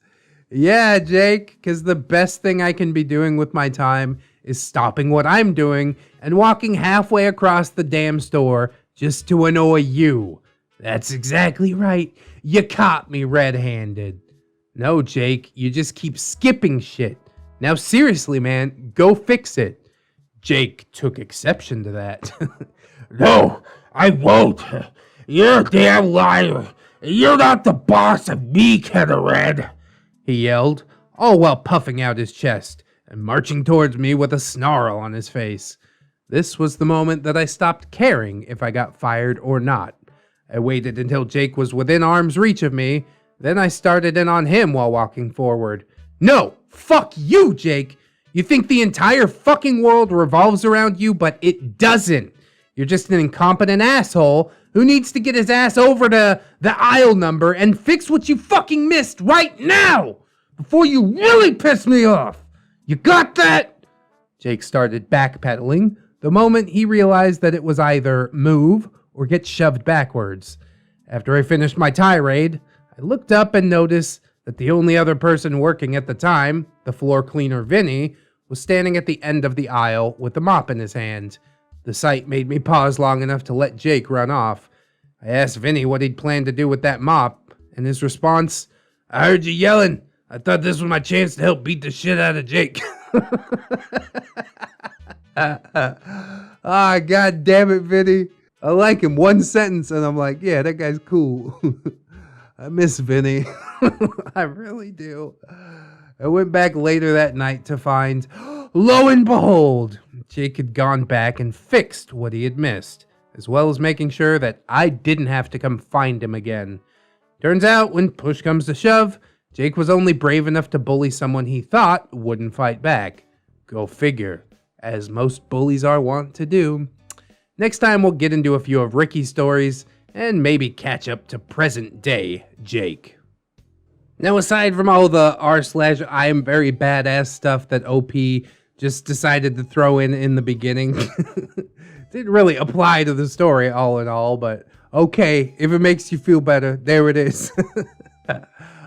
Yeah, Jake, because the best thing I can be doing with my time is stopping what I'm doing and walking halfway across the damn store just to annoy you. That's exactly right. You caught me red-handed. No, Jake, you just keep skipping shit. Now seriously, man, go fix it. Jake took exception to that. No, I won't. You're a damn liar. You're not the boss of me, Red. he yelled, all while puffing out his chest and marching towards me with a snarl on his face. This was the moment that I stopped caring if I got fired or not. I waited until Jake was within arm's reach of me, then I started in on him while walking forward. No, fuck you, Jake! You think the entire fucking world revolves around you, but it doesn't. You're just an incompetent asshole who needs to get his ass over to the aisle number and fix what you fucking missed right now before you really piss me off. You got that? Jake started backpedaling the moment he realized that it was either move or get shoved backwards. After I finished my tirade, I looked up and noticed that the only other person working at the time, the floor cleaner Vinny, was standing at the end of the aisle with a mop in his hand. The sight made me pause long enough to let Jake run off. I asked Vinny what he'd planned to do with that mop, and his response, "I heard you yelling. I thought this was my chance to help beat the shit out of Jake." Ah, god damn it, Vinny. I like him. One sentence, and I'm like, yeah, that guy's cool. I miss Vinny. I really do. I went back later that night to find, lo and behold, Jake had gone back and fixed what he had missed, as well as making sure that I didn't have to come find him again. Turns out, when push comes to shove, Jake was only brave enough to bully someone he thought wouldn't fight back. Go figure, as most bullies are wont to do. Next time we'll get into a few of Ricky's stories, and maybe catch up to present day Jake. Now, aside from all the r/I am very badass stuff that OP just decided to throw in the beginning, didn't really apply to the story all in all, but okay, if it makes you feel better, there it is.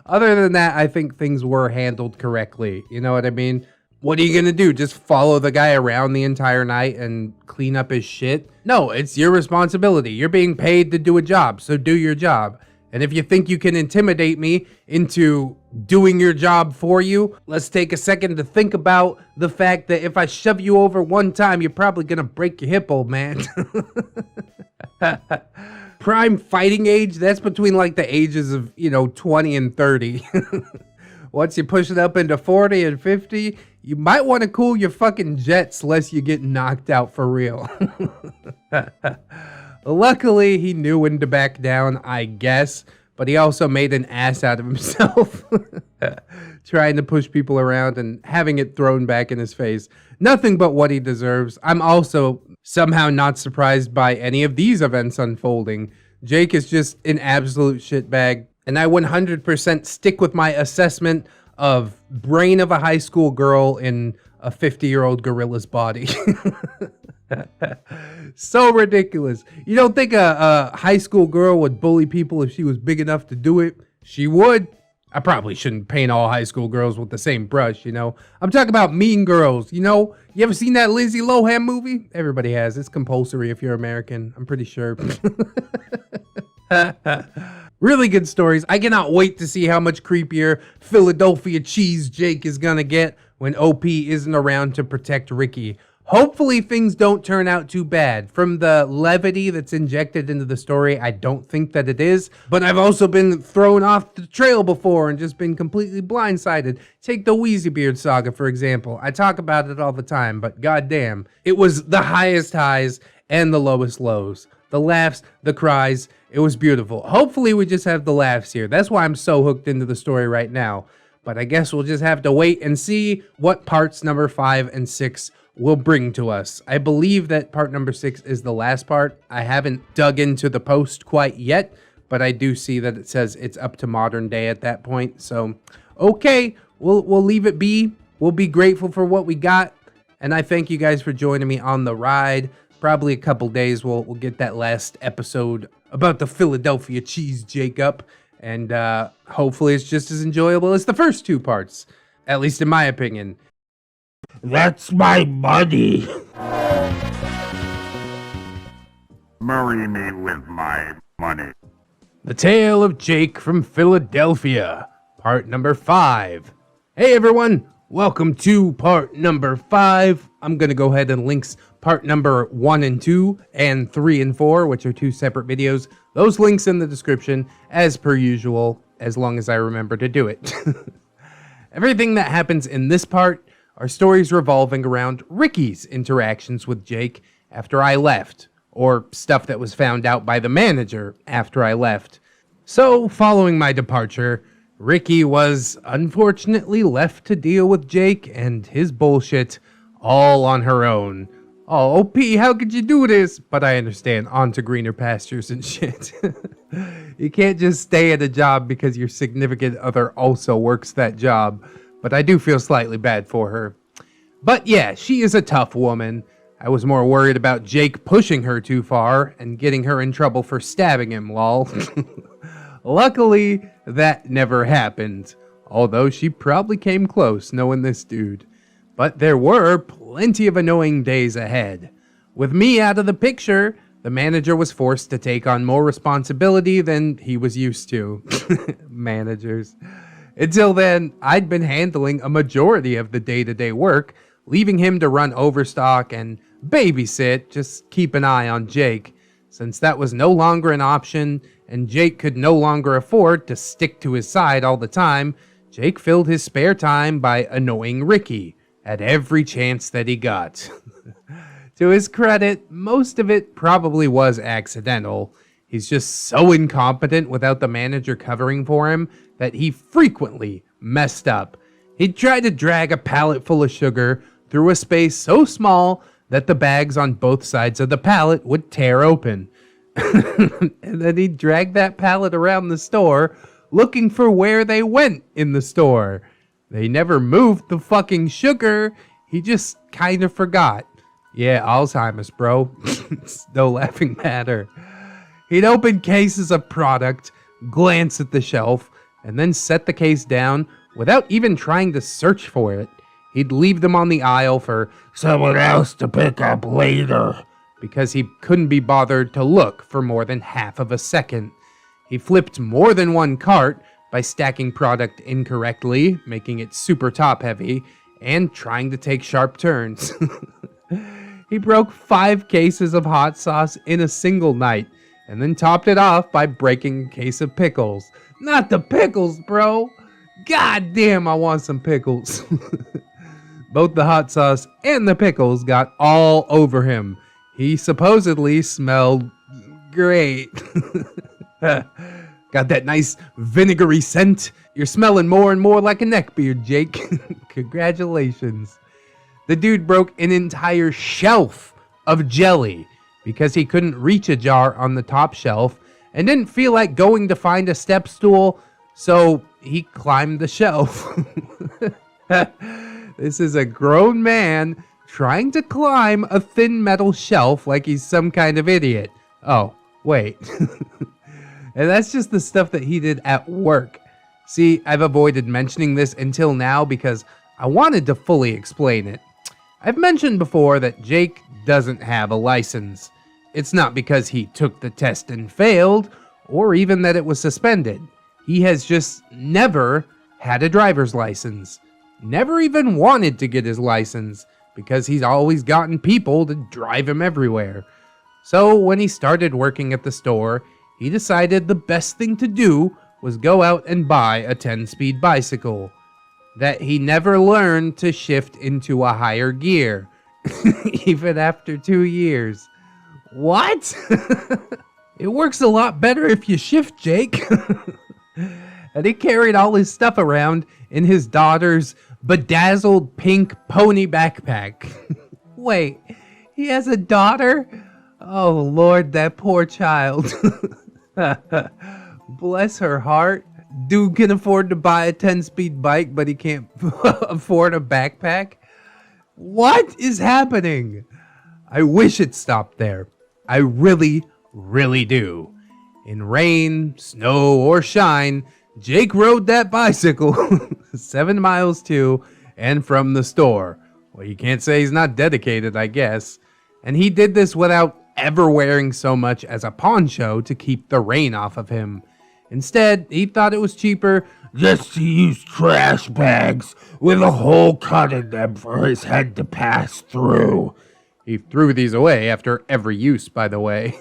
Other than that, I think things were handled correctly. You know what I mean? What are you gonna do? Just follow the guy around the entire night and clean up his shit? No, it's your responsibility. You're being paid to do a job, so do your job. And if you think you can intimidate me into doing your job for you, let's take a second to think about the fact that if I shove you over one time, you're probably gonna break your hip, old man. Prime fighting age, that's between like the ages of, 20 and 30. Once you push it up into 40 and 50, you might want to cool your fucking jets lest you get knocked out for real. Luckily, he knew when to back down, I guess, but he also made an ass out of himself. Trying to push people around and having it thrown back in his face. Nothing but what he deserves. I'm also somehow not surprised by any of these events unfolding. Jake is just an absolute shitbag, and I 100% stick with my assessment of brain of a high school girl in a 50-year-old gorilla's body. So ridiculous. You don't think a high school girl would bully people if she was big enough to do it? She would. I probably shouldn't paint all high school girls with the same brush, I'm talking about Mean Girls, You ever seen that Lindsay Lohan movie? Everybody has. It's compulsory if you're American, I'm pretty sure. Really good stories. I cannot wait to see how much creepier Philadelphia Cheesejake is gonna get when OP isn't around to protect Ricky. Hopefully things don't turn out too bad. From the levity that's injected into the story, I don't think that it is. But I've also been thrown off the trail before and just been completely blindsided. Take the Weeaboo saga, for example. I talk about it all the time, but goddamn, it was the highest highs and the lowest lows. The laughs, the cries, it was beautiful. Hopefully we just have the laughs here. That's why I'm so hooked into the story right now. But I guess we'll just have to wait and see what parts number 5 and 6 will bring to us. I believe that part number 6 is the last part. I haven't dug into the post quite yet, but I do see that it says it's up to modern day at that point. So, okay, we'll leave it be. We'll be grateful for what we got, and I thank you guys for joining me on the ride. Probably a couple days we'll get that last episode about the Philadelphia Cheesejake up, and hopefully it's just as enjoyable as the first 2 parts, at least in my opinion. That's my money. Marry me with my money. The Tale of Jake from Philadelphia, part number 5. Hey everyone, Welcome to part number 5. I'm going to go ahead and links part number 1 and 2 and 3 and 4, which are 2 separate videos. Those links in the description as per usual, as long as I remember to do it. Everything that happens in this part are stories revolving around Ricky's interactions with Jake after I left, or stuff that was found out by the manager after I left. So, following my departure, Ricky was unfortunately left to deal with Jake and his bullshit all on her own. Oh, OP, how could you do this? But I understand, on to greener pastures and shit. You can't just stay at a job because your significant other also works that job. But I do feel slightly bad for her. But yeah, she is a tough woman. I was more worried about Jake pushing her too far and getting her in trouble for stabbing him, lol. Luckily, that never happened, although she probably came close knowing this dude. But there were plenty of annoying days ahead. With me out of the picture, the manager was forced to take on more responsibility than he was used to. Managers. Until then, I'd been handling a majority of the day-to-day work, leaving him to run overstock and babysit, just keep an eye on Jake. Since that was no longer an option, and Jake could no longer afford to stick to his side all the time, Jake filled his spare time by annoying Ricky at every chance that he got. To his credit, most of it probably was accidental. He's just so incompetent without the manager covering for him that he frequently messed up. He'd try to drag a pallet full of sugar through a space so small that the bags on both sides of the pallet would tear open. And then he'd drag that pallet around the store looking for where they went in the store. They never moved the fucking sugar. He just kind of forgot. Yeah, Alzheimer's, bro. It's no laughing matter. He'd open cases of product, glance at the shelf, and then set the case down without even trying to search for it. He'd leave them on the aisle for Someone else to pick up later. because he couldn't be bothered to look for more than half of a second. He flipped more than one cart by stacking product incorrectly, making it super top-heavy, and trying to take sharp turns. He broke 5 cases of hot sauce in a single night, and then topped it off by breaking a case of pickles. Not the pickles, bro! God damn, I want some pickles. Both the hot sauce and the pickles got all over him. He supposedly smelled great. Got that nice vinegary scent. You're smelling more and more like a neckbeard, Jake. Congratulations. The dude broke an entire shelf of jelly because he couldn't reach a jar on the top shelf and didn't feel like going to find a step stool, so he climbed the shelf. This is a grown man trying to climb a thin metal shelf like he's some kind of idiot. Oh, wait. And that's just the stuff that he did at work. See, I've avoided mentioning this until now because I wanted to fully explain it. I've mentioned before that Jake doesn't have a license. It's not because he took the test and failed, or even that it was suspended. He has just never had a driver's license. Never even wanted to get his license because he's always gotten people to drive him everywhere. So when he started working at the store, he decided the best thing to do was go out and buy a 10-speed bicycle that he never learned to shift into a higher gear, even after 2 years. What? It works a lot better if you shift, Jake. And he carried all his stuff around in his daughter's bedazzled pink pony backpack. Wait, he has a daughter? Oh Lord, that poor child. Bless her heart. Dude can afford to buy a 10-speed bike, but he can't afford a backpack? What is happening? I wish it stopped there. I really, really do. In rain, snow, or shine, Jake rode that bicycle 7 miles to and from the store. Well, you can't say he's not dedicated, I guess. And he did this without ever wearing so much as a poncho to keep the rain off of him. Instead, he thought it was cheaper just to use trash bags with a hole cut in them for his head to pass through. He threw these away after every use, by the way.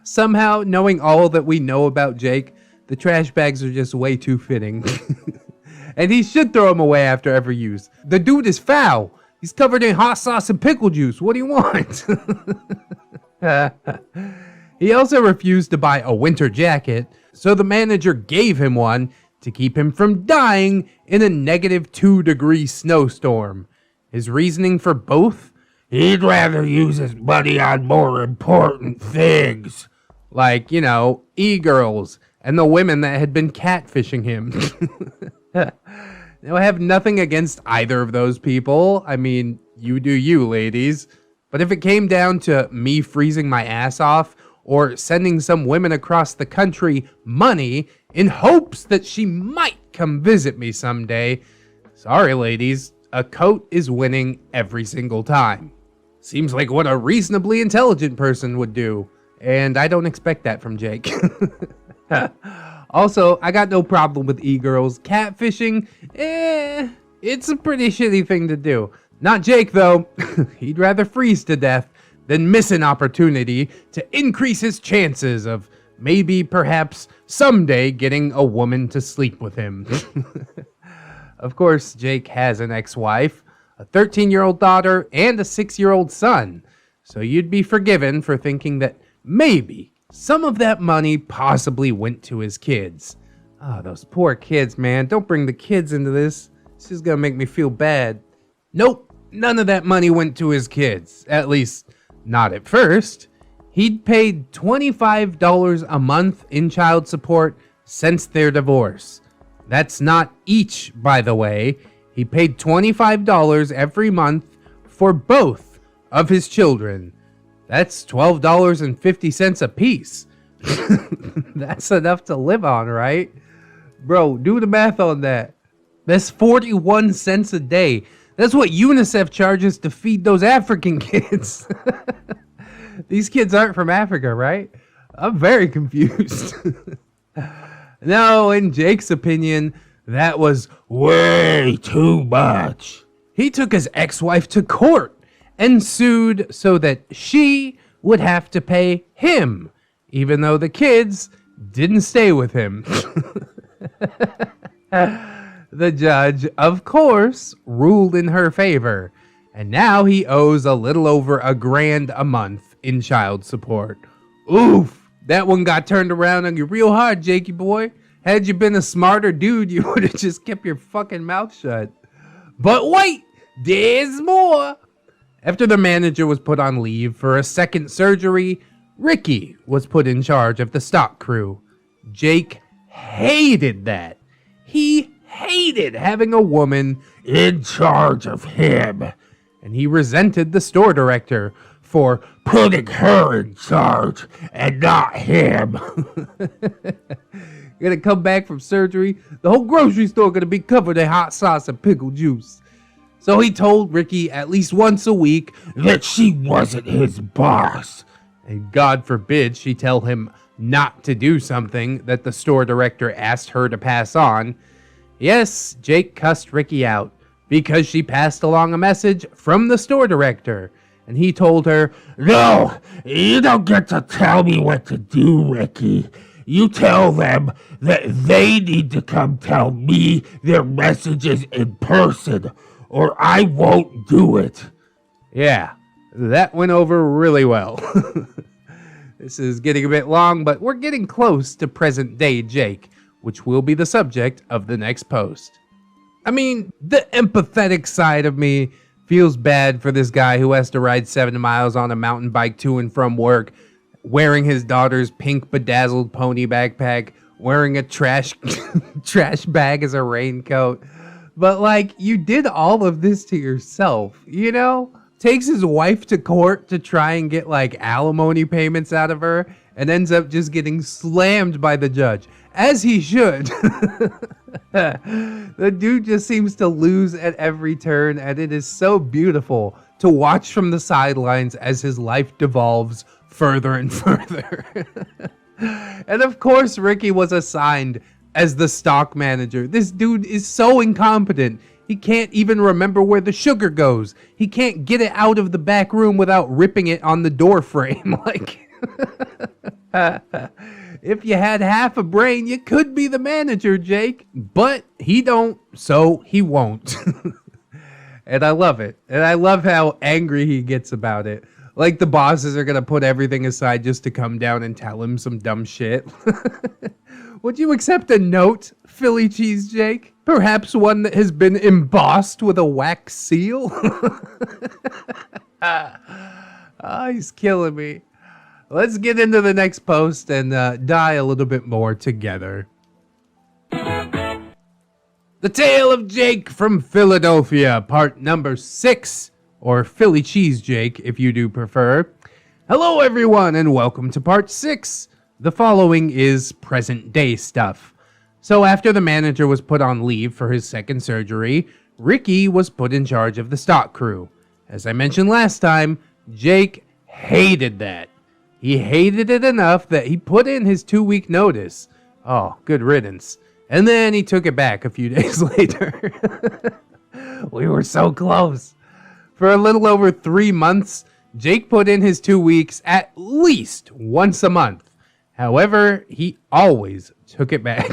Somehow, knowing all that we know about Jake, the trash bags are just way too fitting. And he should throw them away after every use. The dude is foul. He's covered in hot sauce and pickle juice. What do you want? He also refused to buy a winter jacket, so the manager gave him one to keep him from dying in a -2-degree snowstorm. His reasoning for both? He'd rather use his money on more important things. Like, e-girls and the women that had been catfishing him. Now, I have nothing against either of those people. I mean, you do you, ladies. But if it came down to me freezing my ass off or sending some women across the country money in hopes that she might come visit me someday, sorry, ladies, a coat is winning every single time. Seems like what a reasonably intelligent person would do. And I don't expect that from Jake. Also, I got no problem with e-girls. Catfishing, it's a pretty shitty thing to do. Not Jake, though. He'd rather freeze to death than miss an opportunity to increase his chances of maybe, perhaps, someday getting a woman to sleep with him. Of course, Jake has an ex-wife, a 13-year-old daughter, and a 6-year-old son. So you'd be forgiven for thinking that maybe some of that money possibly went to his kids. Ah, those poor kids, man. Don't bring the kids into this. This is gonna make me feel bad. Nope, none of that money went to his kids. At least, not at first. He'd paid $25 a month in child support since their divorce. That's not each, by the way. He paid $25 every month for both of his children. That's $12.50 a piece. That's enough to live on, right? Bro, do the math on that. That's 41 cents a day. That's what UNICEF charges to feed those African kids. These kids aren't from Africa, right? I'm very confused. No, in Jake's opinion, that was way too much. He took his ex-wife to court and sued so that she would have to pay him, even though the kids didn't stay with him. The judge, of course, ruled in her favor, and now he owes a little over $1,000 a month in child support. Oof, that one got turned around on you real hard, Jakey boy. Had you been a smarter dude, you would have just kept your fucking mouth shut. But wait, there's more. After the manager was put on leave for a second surgery, Ricky was put in charge of the stock crew. Jake hated that. He hated having a woman in charge of him. And he resented the store director for putting her in charge and not him. Gonna come back from surgery, the whole grocery store gonna be covered in hot sauce and pickle juice. So he told Ricky at least once a week that she wasn't his boss. And God forbid she tell him not to do something that the store director asked her to pass on. Yes, Jake cussed Ricky out because she passed along a message from the store director. And he told her, "No, you don't get to tell me what to do, Ricky. You tell them that they need to come tell me their messages in person, or I won't do it." Yeah, that went over really well. This is getting a bit long, but we're getting close to present day Jake, which will be the subject of the next post. I mean, the empathetic side of me feels bad for this guy who has to ride 7 miles on a mountain bike to and from work, wearing his daughter's pink bedazzled pony backpack, wearing a trash bag as a raincoat. But like, you did all of this to yourself, you know? Takes his wife to court to try and get like alimony payments out of her and ends up just getting slammed by the judge, as he should. The dude just seems to lose at every turn, and it is so beautiful to watch from the sidelines as his life devolves further and further. And of course, Ricky was assigned as the stock manager. This dude is so incompetent. He can't even remember where the sugar goes. He can't get it out of the back room without ripping it on the door frame. Like, if you had half a brain, you could be the manager, Jake. But he don't, so he won't. And I love it. And I love how angry he gets about it. Like the bosses are going to put everything aside just to come down and tell him some dumb shit. Would you accept a note, Philly Cheesejake? Perhaps one that has been embossed with a wax seal? Oh, he's killing me. Let's get into the next post and die a little bit more together. The Tale of Jake from Philadelphia, part number 6. Or Philly Cheesejake, if you do prefer. Hello, everyone, and welcome to part 6. The following is present day stuff. So after the manager was put on leave for his second surgery, Ricky was put in charge of the stock crew. As I mentioned last time, Jake hated that. He hated it enough that he put in his 2-week notice. Oh, good riddance. And then he took it back a few days later. We were so close. For a little over 3 months, Jake put in his 2 weeks at least once a month. However, he always took it back.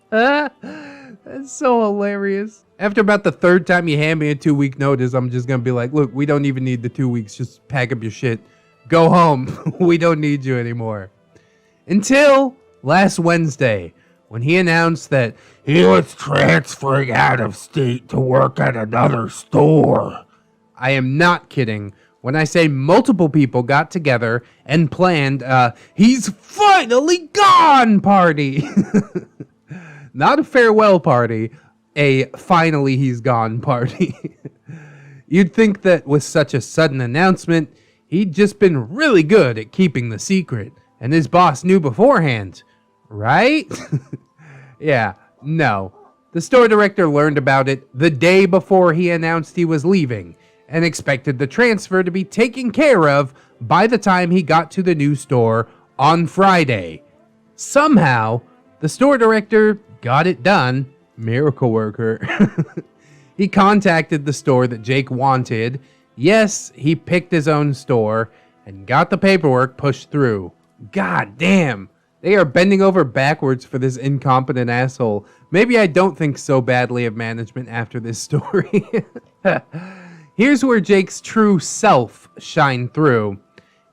That's so hilarious. After about the third time you hand me a 2-week notice, I'm just going to be like, look, we don't even need the 2 weeks. Just pack up your shit. Go home. We don't need you anymore. Until last Wednesday, when he announced that he was transferring out of state to work at another store. I am not kidding when I say multiple people got together and planned he's finally gone party. Not a farewell party, a finally he's gone party. You'd think that with such a sudden announcement, he'd just been really good at keeping the secret, and his boss knew beforehand, right? Yeah, no. The store director learned about it the day before he announced he was leaving and expected the transfer to be taken care of by the time he got to the new store on Friday. Somehow, the store director got it done. Miracle worker. He contacted the store that Jake wanted. Yes, he picked his own store and got the paperwork pushed through. God damn. They are bending over backwards for this incompetent asshole. Maybe I don't think so badly of management after this story. Here's where Jake's true self shined through.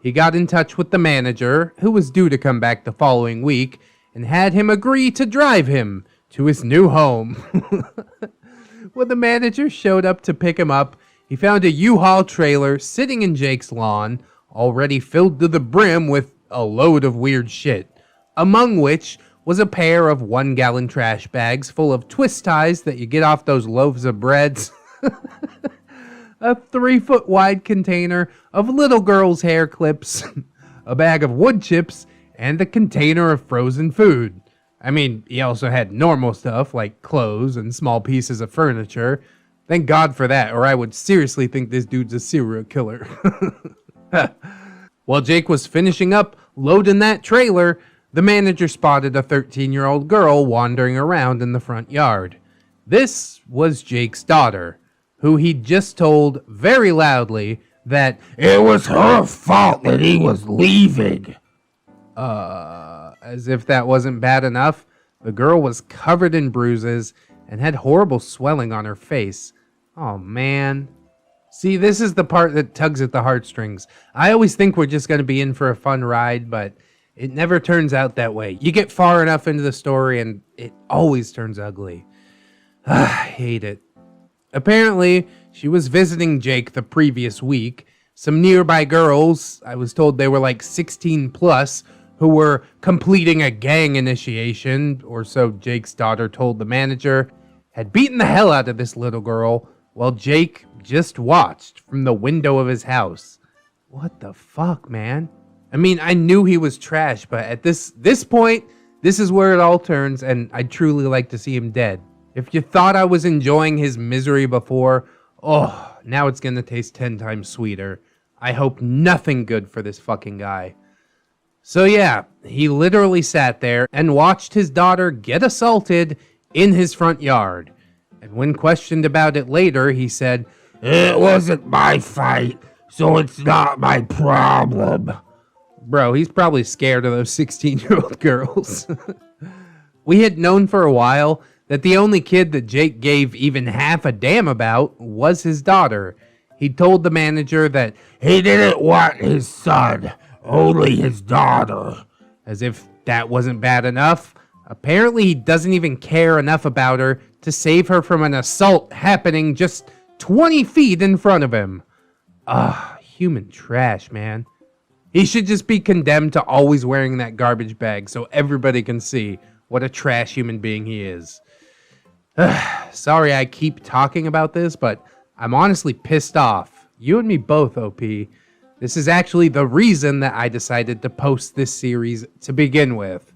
He got in touch with the manager, who was due to come back the following week, and had him agree to drive him to his new home. When the manager showed up to pick him up, he found a U-Haul trailer sitting in Jake's lawn, already filled to the brim with a load of weird shit. Among which was a pair of 1-gallon trash bags full of twist ties that you get off those loaves of breads, a 3-foot wide container of little girls' hair clips, a bag of wood chips, and a container of frozen food. I mean, he also had normal stuff like clothes and small pieces of furniture. Thank God for that, or I would seriously think this dude's a serial killer. While Jake was finishing up loading that trailer, the manager spotted a 13-year-old girl wandering around in the front yard. This was Jake's daughter, who he'd just told very loudly that it was her fault that he was leaving. As if that wasn't bad enough, the girl was covered in bruises and had horrible swelling on her face. Oh, man. See, this is the part that tugs at the heartstrings. I always think we're just going to be in for a fun ride, but it never turns out that way. You get far enough into the story and it always turns ugly. I hate it. Apparently, she was visiting Jake the previous week. Some nearby girls, I was told they were like 16 plus, who were completing a gang initiation, or so Jake's daughter told the manager, had beaten the hell out of this little girl while Jake just watched from the window of his house. What the fuck, man? I mean, I knew he was trash, but at this point, this is where it all turns, and I'd truly like to see him dead. If you thought I was enjoying his misery before, oh, now it's gonna taste 10 times sweeter. I hope nothing good for this fucking guy. So yeah, he literally sat there and watched his daughter get assaulted in his front yard. And when questioned about it later, he said, "It wasn't my fight, so it's not my problem." Bro, he's probably scared of those 16-year-old girls. We had known for a while that the only kid that Jake gave even half a damn about was his daughter. He told the manager that he didn't want his son, only his daughter. As if that wasn't bad enough, apparently he doesn't even care enough about her to save her from an assault happening just 20 feet in front of him. Human trash, man. He should just be condemned to always wearing that garbage bag so everybody can see what a trash human being he is. Sorry I keep talking about this, but I'm honestly pissed off. You and me both, OP. This is actually the reason that I decided to post this series to begin with.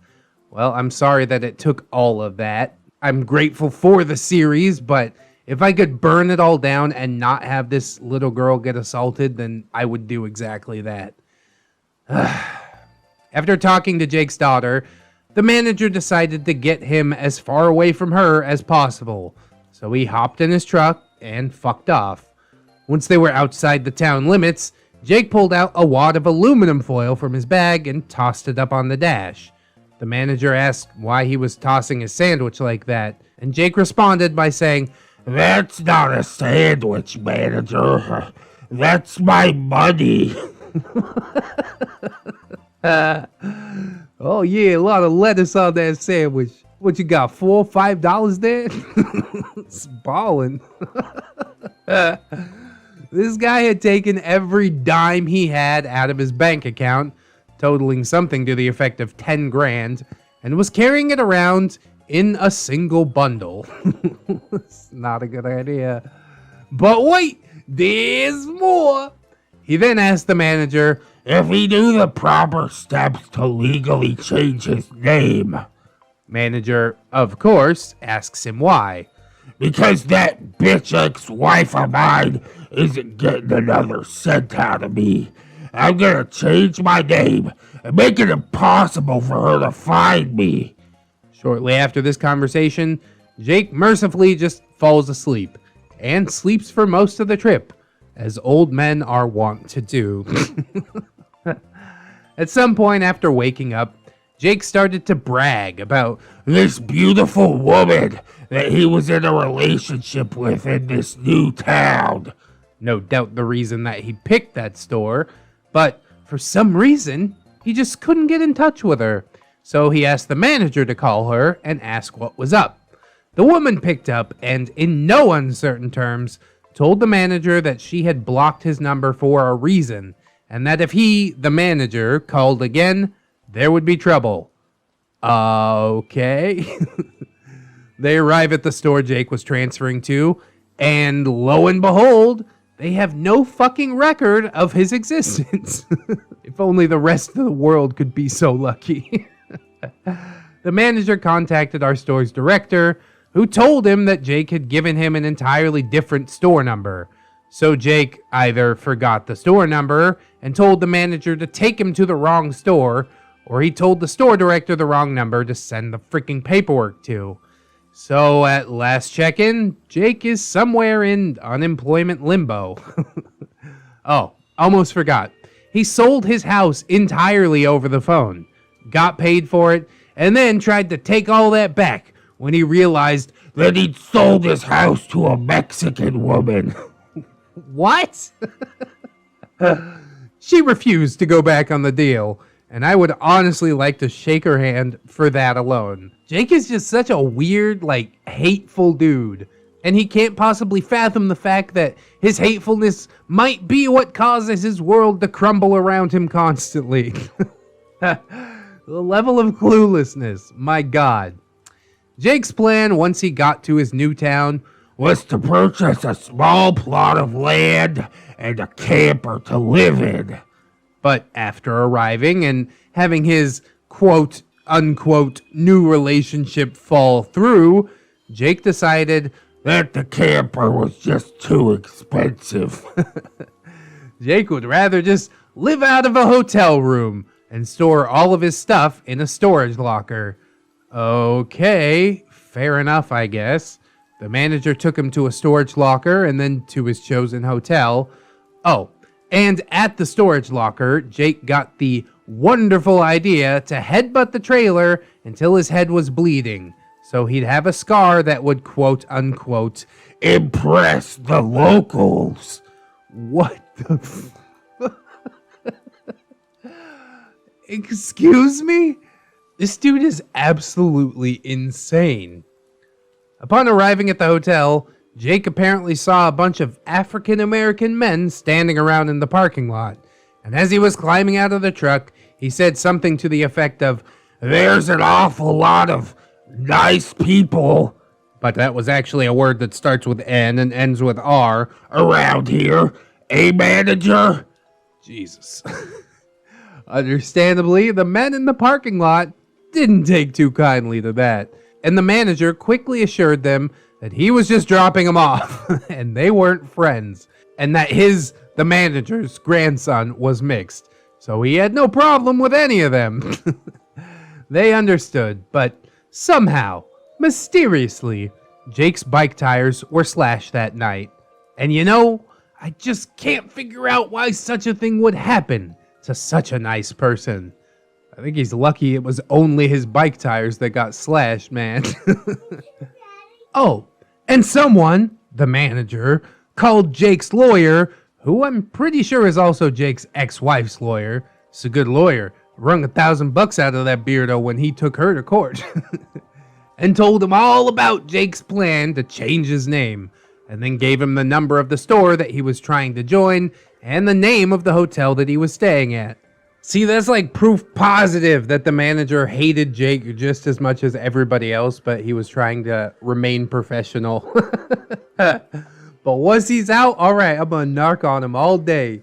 Well, I'm sorry that it took all of that. I'm grateful for the series, but if I could burn it all down and not have this little girl get assaulted, then I would do exactly that. After talking to Jake's daughter, the manager decided to get him as far away from her as possible. So he hopped in his truck and fucked off. Once they were outside the town limits, Jake pulled out a wad of aluminum foil from his bag and tossed it up on the dash. The manager asked why he was tossing his sandwich like that, and Jake responded by saying, "That's not a sandwich, manager. That's my money." Oh yeah, a lot of lettuce on that sandwich. What you got, $4 or $5 there? It's ballin'. This guy had taken every dime he had out of his bank account, totaling something to the effect of 10 grand, and was carrying it around in a single bundle. It's not a good idea. But wait, there's more. He then asked the manager if he knew the proper steps to legally change his name. Manager, of course, asks him why. "Because that bitch ex-wife of mine isn't getting another cent out of me. I'm gonna change my name and make it impossible for her to find me." Shortly after this conversation, Jake mercifully just falls asleep and sleeps for most of the trip, as old men are wont to do. At some point after waking up, Jake started to brag about this beautiful woman that he was in a relationship with in this new town. No doubt the reason that he picked that store, but for some reason, he just couldn't get in touch with her. So he asked the manager to call her and ask what was up. The woman picked up and, in no uncertain terms, told the manager that she had blocked his number for a reason, and that if he, the manager, called again, there would be trouble. Okay. They arrive at the store Jake was transferring to, and lo and behold, they have no fucking record of his existence. If only the rest of the world could be so lucky. The manager contacted our store's director, who told him that Jake had given him an entirely different store number. So Jake either forgot the store number and told the manager to take him to the wrong store, or he told the store director the wrong number to send the freaking paperwork to. So at last check-in, Jake is somewhere in unemployment limbo. Oh, almost forgot. He sold his house entirely over the phone, got paid for it, and then tried to take all that back when he realized that he'd sold his house to a Mexican woman. What? She refused to go back on the deal, and I would honestly like to shake her hand for that alone. Jake is just such a weird, hateful dude, and he can't possibly fathom the fact that his hatefulness might be what causes his world to crumble around him constantly. The level of cluelessness, my God. Jake's plan, once he got to his new town, was to purchase a small plot of land and a camper to live in. But after arriving and having his quote unquote new relationship fall through, Jake decided that the camper was just too expensive. Jake would rather just live out of a hotel room and store all of his stuff in a storage locker. Okay, fair enough, I guess. The manager took him to a storage locker and then to his chosen hotel. Oh, and at the storage locker, Jake got the wonderful idea to headbutt the trailer until his head was bleeding, so he'd have a scar that would quote unquote impress the locals. What the Excuse me? This dude is absolutely insane. Upon arriving at the hotel, Jake apparently saw a bunch of African American men standing around in the parking lot. And as he was climbing out of the truck, he said something to the effect of, "There's an awful lot of nice people," but that was actually a word that starts with N and ends with R, "around here. A manager?" Jesus. Understandably, the men in the parking lot didn't take too kindly to that, and the manager quickly assured them that he was just dropping them off, and they weren't friends, and that the manager's grandson was mixed, so he had no problem with any of them. They understood, but somehow, mysteriously, Jake's bike tires were slashed that night. And you know, I just can't figure out why such a thing would happen to such a nice person. I think he's lucky it was only his bike tires that got slashed, man. Oh, and someone, the manager, called Jake's lawyer, who I'm pretty sure is also Jake's ex-wife's lawyer. He's a good lawyer. Wrung $1,000 out of that beardo when he took her to court. And told him all about Jake's plan to change his name. And then gave him the number of the store that he was trying to join and the name of the hotel that he was staying at. See, that's like proof positive that the manager hated Jake just as much as everybody else, but he was trying to remain professional. But once he's out, all right, I'm gonna narc on him all day.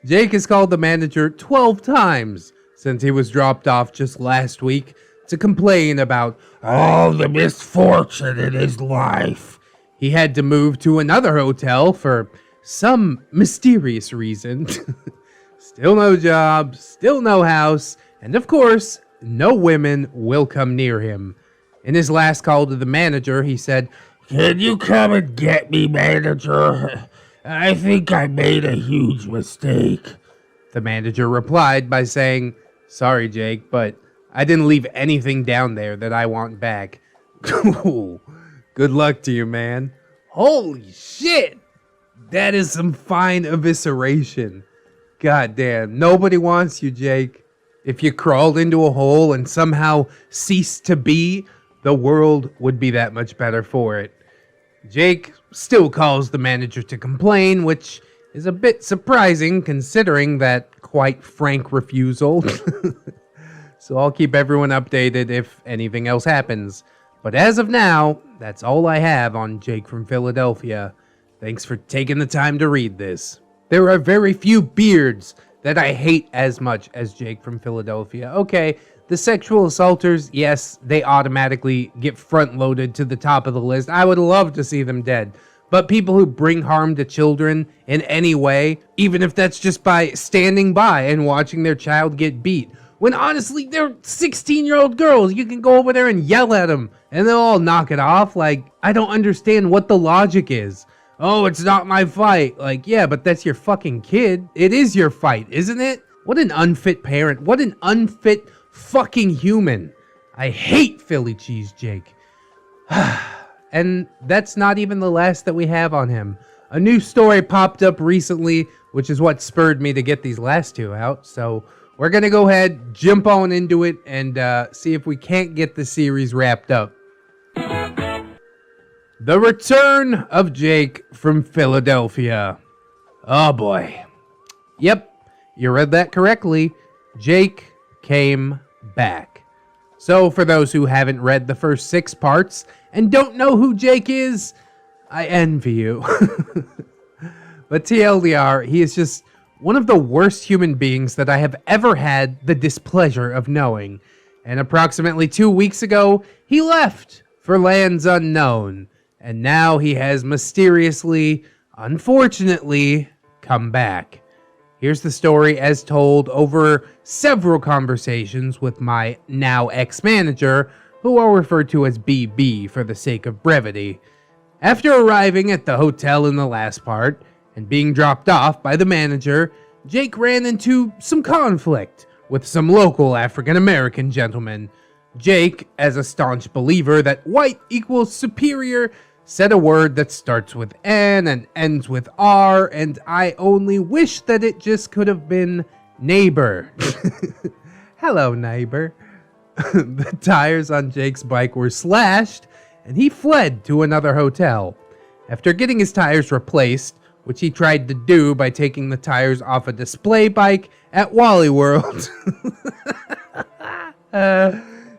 Jake has called the manager 12 times since he was dropped off just last week to complain about all the misfortune in his life. He had to move to another hotel for some mysterious reason. Still no job, still no house, and of course, no women will come near him. In his last call to the manager, he said, "Can you come and get me, manager? I think I made a huge mistake." The manager replied by saying, "Sorry, Jake, but I didn't leave anything down there that I want back." Good luck to you, man. Holy shit! That is some fine evisceration. God damn, nobody wants you, Jake. If you crawled into a hole and somehow ceased to be, the world would be that much better for it. Jake still calls the manager to complain, which is a bit surprising considering that quite frank refusal. So I'll keep everyone updated if anything else happens. But as of now, that's all I have on Jake from Philadelphia. Thanks for taking the time to read this. There are very few beards that I hate as much as Jake from Philadelphia. Okay, the sexual assaulters, yes, they automatically get front-loaded to the top of the list. I would love to see them dead. But people who bring harm to children in any way, even if that's just by standing by and watching their child get beat, when honestly, they're 16-year-old girls. You can go over there and yell at them, and they'll all knock it off. Like, I don't understand what the logic is. Oh, it's not my fight. Like, yeah, but that's your fucking kid. It is your fight, isn't it? What an unfit parent. What an unfit fucking human. I hate Philly Cheesejake. And that's not even the last that we have on him. A new story popped up recently, which is what spurred me to get these last two out. So we're going to go ahead, jump on into it, and see if we can't get the series wrapped up. The Return of Jake from Philadelphia. Oh boy. Yep, you read that correctly. Jake came back. So for those who haven't read the first 6 parts and don't know who Jake is, I envy you. But TLDR, he is just one of the worst human beings that I have ever had the displeasure of knowing. And approximately 2 weeks ago, he left for lands unknown. And now he has mysteriously, unfortunately, come back. Here's the story as told over several conversations with my now ex-manager, who I'll refer to as BB for the sake of brevity. After arriving at the hotel in the last part, and being dropped off by the manager, Jake ran into some conflict with some local African-American gentlemen. Jake, as a staunch believer that white equals superior, said a word that starts with N and ends with R, and I only wish that it just could have been neighbor. Hello, neighbor. The tires on Jake's bike were slashed, and he fled to another hotel. After getting his tires replaced, which he tried to do by taking the tires off a display bike at Wally World,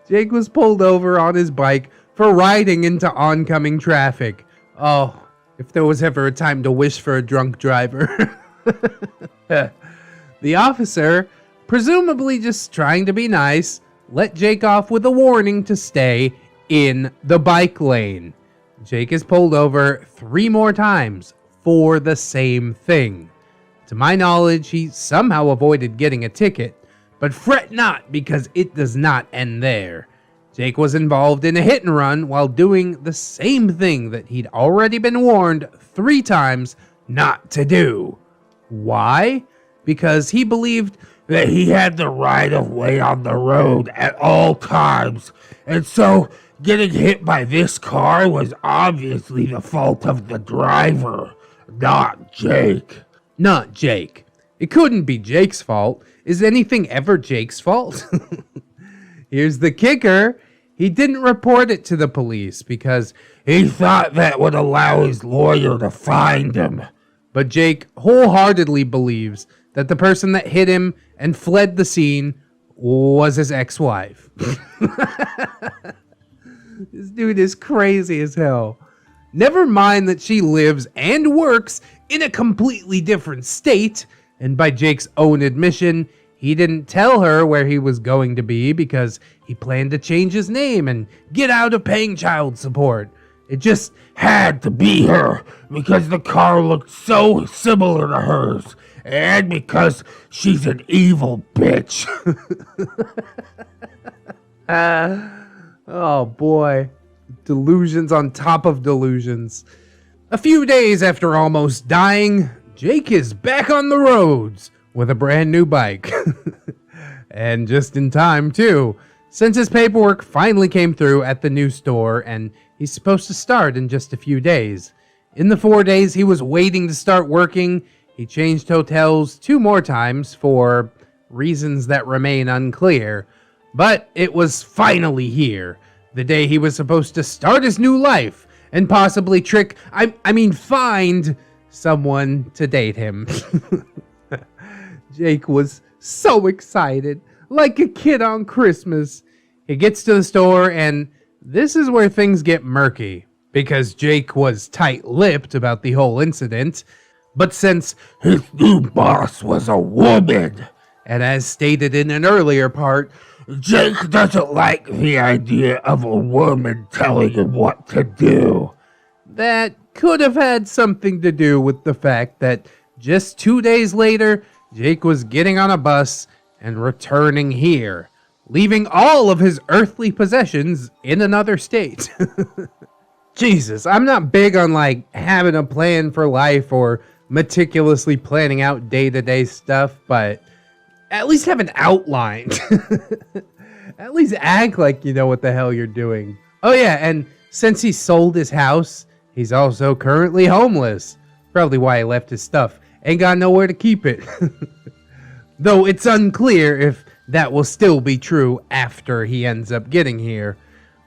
Jake was pulled over on his bike for riding into oncoming traffic. Oh, if there was ever a time to wish for a drunk driver. The officer, presumably just trying to be nice, let Jake off with a warning to stay in the bike lane. Jake is pulled over 3 more times for the same thing. To my knowledge, he somehow avoided getting a ticket, but fret not because it does not end there. Jake was involved in a hit and run while doing the same thing that he'd already been warned 3 times not to do. Why? Because he believed that he had the right of way on the road at all times, and so getting hit by this car was obviously the fault of the driver, not Jake. Not Jake. It couldn't be Jake's fault. Is anything ever Jake's fault? Here's the kicker. He didn't report it to the police because he thought that would allow his lawyer to find him. But Jake wholeheartedly believes that the person that hit him and fled the scene was his ex-wife. This dude is crazy as hell. Never mind that she lives and works in a completely different state, and by Jake's own admission, he didn't tell her where he was going to be because he planned to change his name and get out of paying child support. It just had to be her because the car looked so similar to hers, and because she's an evil bitch. Oh boy. Delusions on top of delusions. A few days after almost dying, Jake is back on the roads with a brand new bike. And just in time, too, since his paperwork finally came through at the new store and he's supposed to start in just a few days. In the 4 days he was waiting to start working, he changed hotels 2 more times for reasons that remain unclear. But it was finally here, the day he was supposed to start his new life and possibly find someone to date him. Jake was so excited, like a kid on Christmas. He gets to the store, and this is where things get murky, because Jake was tight-lipped about the whole incident. But since his new boss was a woman, and as stated in an earlier part, Jake doesn't like the idea of a woman telling him what to do. That could have had something to do with the fact that just 2 days later, Jake was getting on a bus and returning here, leaving all of his earthly possessions in another state. Jesus, I'm not big on having a plan for life or meticulously planning out day-to-day stuff, but at least have an outline. At least act like you know what the hell you're doing. Oh yeah, and since he sold his house, he's also currently homeless. Probably why he left his stuff. Ain't got nowhere to keep it. Though it's unclear if that will still be true after he ends up getting here.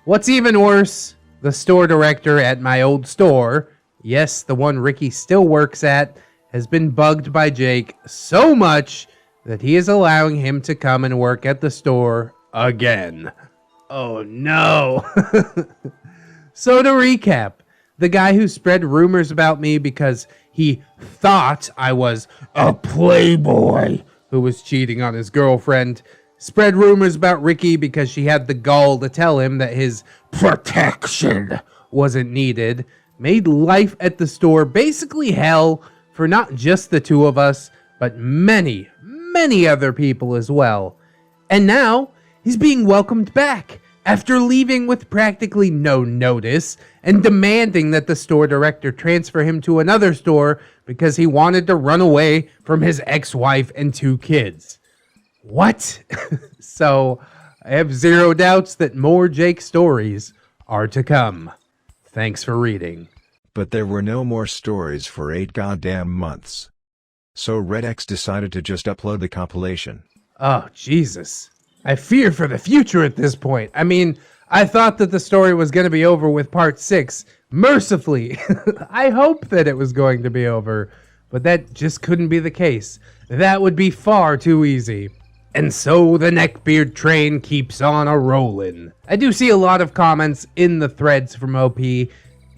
What's even worse, the store director at my old store, yes, the one Ricky still works at, has been bugged by Jake so much that he is allowing him to come and work at the store again. Oh no. So to recap, the guy who spread rumors about me because he thought I was a playboy who was cheating on his girlfriend, spread rumors about Ricky because she had the gall to tell him that his protection wasn't needed, made life at the store basically hell for not just the 2 of us, but many, many other people as well. And now, he's being welcomed back after leaving with practically no notice and demanding that the store director transfer him to another store because he wanted to run away from his ex-wife and 2 kids. What? So, I have zero doubts that more Jake stories are to come. Thanks for reading. But there were no more stories for 8 goddamn months. So ReddX decided to just upload the compilation. Oh, Jesus. I fear for the future at this point. I mean, I thought that the story was going to be over with part 6. Mercifully, I hope that it was going to be over, but that just couldn't be the case. That would be far too easy. And so the Neckbeard train keeps on a-rollin'. I do see a lot of comments in the threads from OP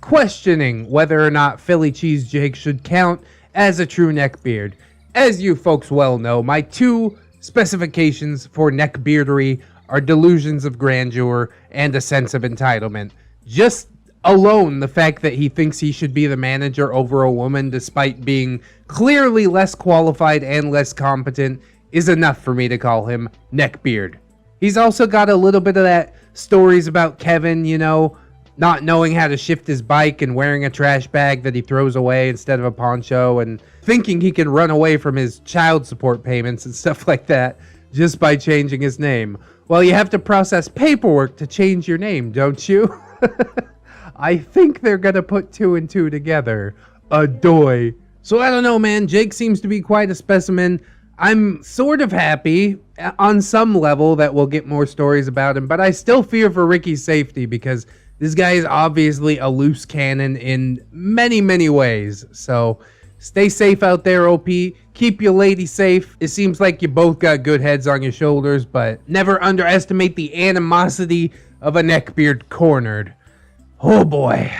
questioning whether or not Philly Cheesejake should count as a true neckbeard. As you folks well know, my 2 specifications for neckbeardery are delusions of grandeur and a sense of entitlement. Just alone, the fact that he thinks he should be the manager over a woman despite being clearly less qualified and less competent is enough for me to call him neckbeard. He's also got a little bit of that stories about Kevin, you know, not knowing how to shift his bike and wearing a trash bag that he throws away instead of a poncho, and thinking he can run away from his child support payments and stuff like that just by changing his name. Well, you have to process paperwork to change your name, don't you? I think they're gonna put 2 and 2 together. Adoy. So I don't know, man. Jake seems to be quite a specimen. I'm sort of happy on some level that we'll get more stories about him, but I still fear for Ricky's safety because this guy is obviously a loose cannon in many, many ways. So stay safe out there, OP. Keep your lady safe. It seems like you both got good heads on your shoulders, but never underestimate the animosity of a neckbeard cornered. Oh boy.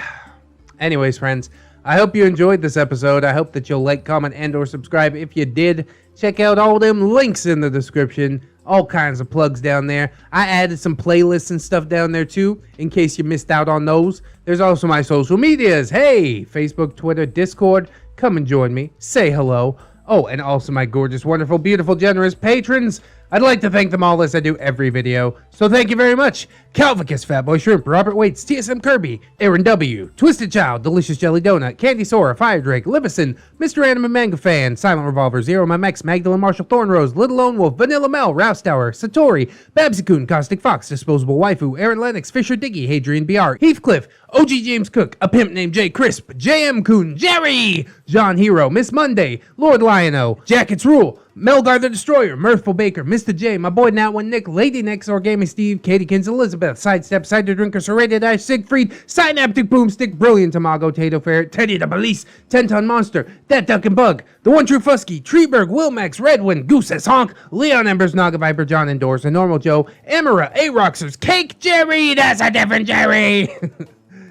Anyways, friends, I hope you enjoyed this episode. I hope that you'll like, comment, and or subscribe. If you did, check out all them links in the description. All kinds of plugs down there. I added some playlists and stuff down there too, in case you missed out on those. There's also my social medias. Hey, Facebook, Twitter, Discord. Come and join me. Say hello. Oh, and also my gorgeous, wonderful, beautiful, generous patrons. I'd like to thank them all as I do every video. So thank you very much. Calvicus, Fatboy Shrimp, Robert Waits, TSM Kirby, Aaron W, Twisted Child, Delicious Jelly Donut, Candy Sora, Fire Drake, Livison, Mr. Anime Manga Fan, Silent Revolver, Zero My Mex, Magdalene Marshall Thornrose, Little Lone Wolf, Vanilla Mel, Rouse Tower, Satori, Babsy-kun, Caustic Fox, Disposable Waifu, Aaron Lennox, Fisher Diggy, Hadrian BR, Heathcliff, OG James Cook, A Pimp Named J Crisp, JM Kun, Jerry, John Hero, Miss Monday, Lord Liono, Jackets Rule, Melgar the Destroyer, Mirthful Baker, Mr. J, my boy Nat One Nick, Lady Nix, Origami Steve, Katykins, Elizabeth, Sidestep, Cider Drinker, Serrated Ash, Siegfried, Synaptic Boomstick, Brilliant Tamago, Tato Ferret, Teddy the Police, 10-Ton Monster, That Duck and Bug, The One True Fusky, Treeberg, Wilmax, Redwind, Goose as Honk, Leon Embers, Naga Viper, John Endors, A Normal Joe, Amara, A-Roxers, Cake Jerry, that's a different Jerry,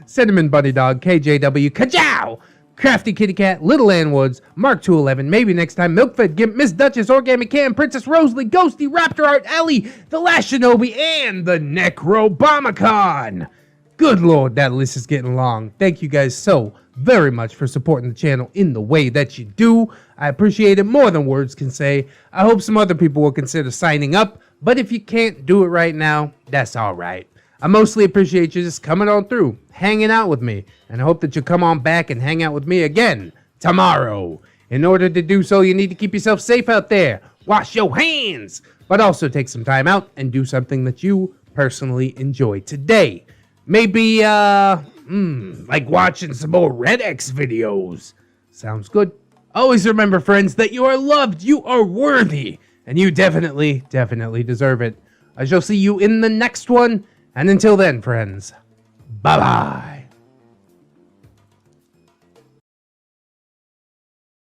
Cinnamon Bunny Dog, KJW, Kajow! Crafty Kitty Cat, Little Ann Woods, Mark 211, maybe next time, Milkfed Gimp, Miss Duchess, Origami Cam, Princess Rosalie, Ghosty, Raptor Art, Ellie, The Last Shinobi, and the Necrobomicon. Good lord, that list is getting long. Thank you guys so very much for supporting the channel in the way that you do. I appreciate it more than words can say. I hope some other people will consider signing up, but if you can't do it right now, that's alright. I mostly appreciate you just coming on through, hanging out with me, and I hope that you'll come on back and hang out with me again tomorrow. In order to do so, you need to keep yourself safe out there. Wash your hands, but also take some time out and do something that you personally enjoy today. Maybe, like watching some more ReddX videos. Sounds good. Always remember, friends, that you are loved, you are worthy, and you definitely deserve it. I shall see you in the next one. And until then, friends, bye-bye.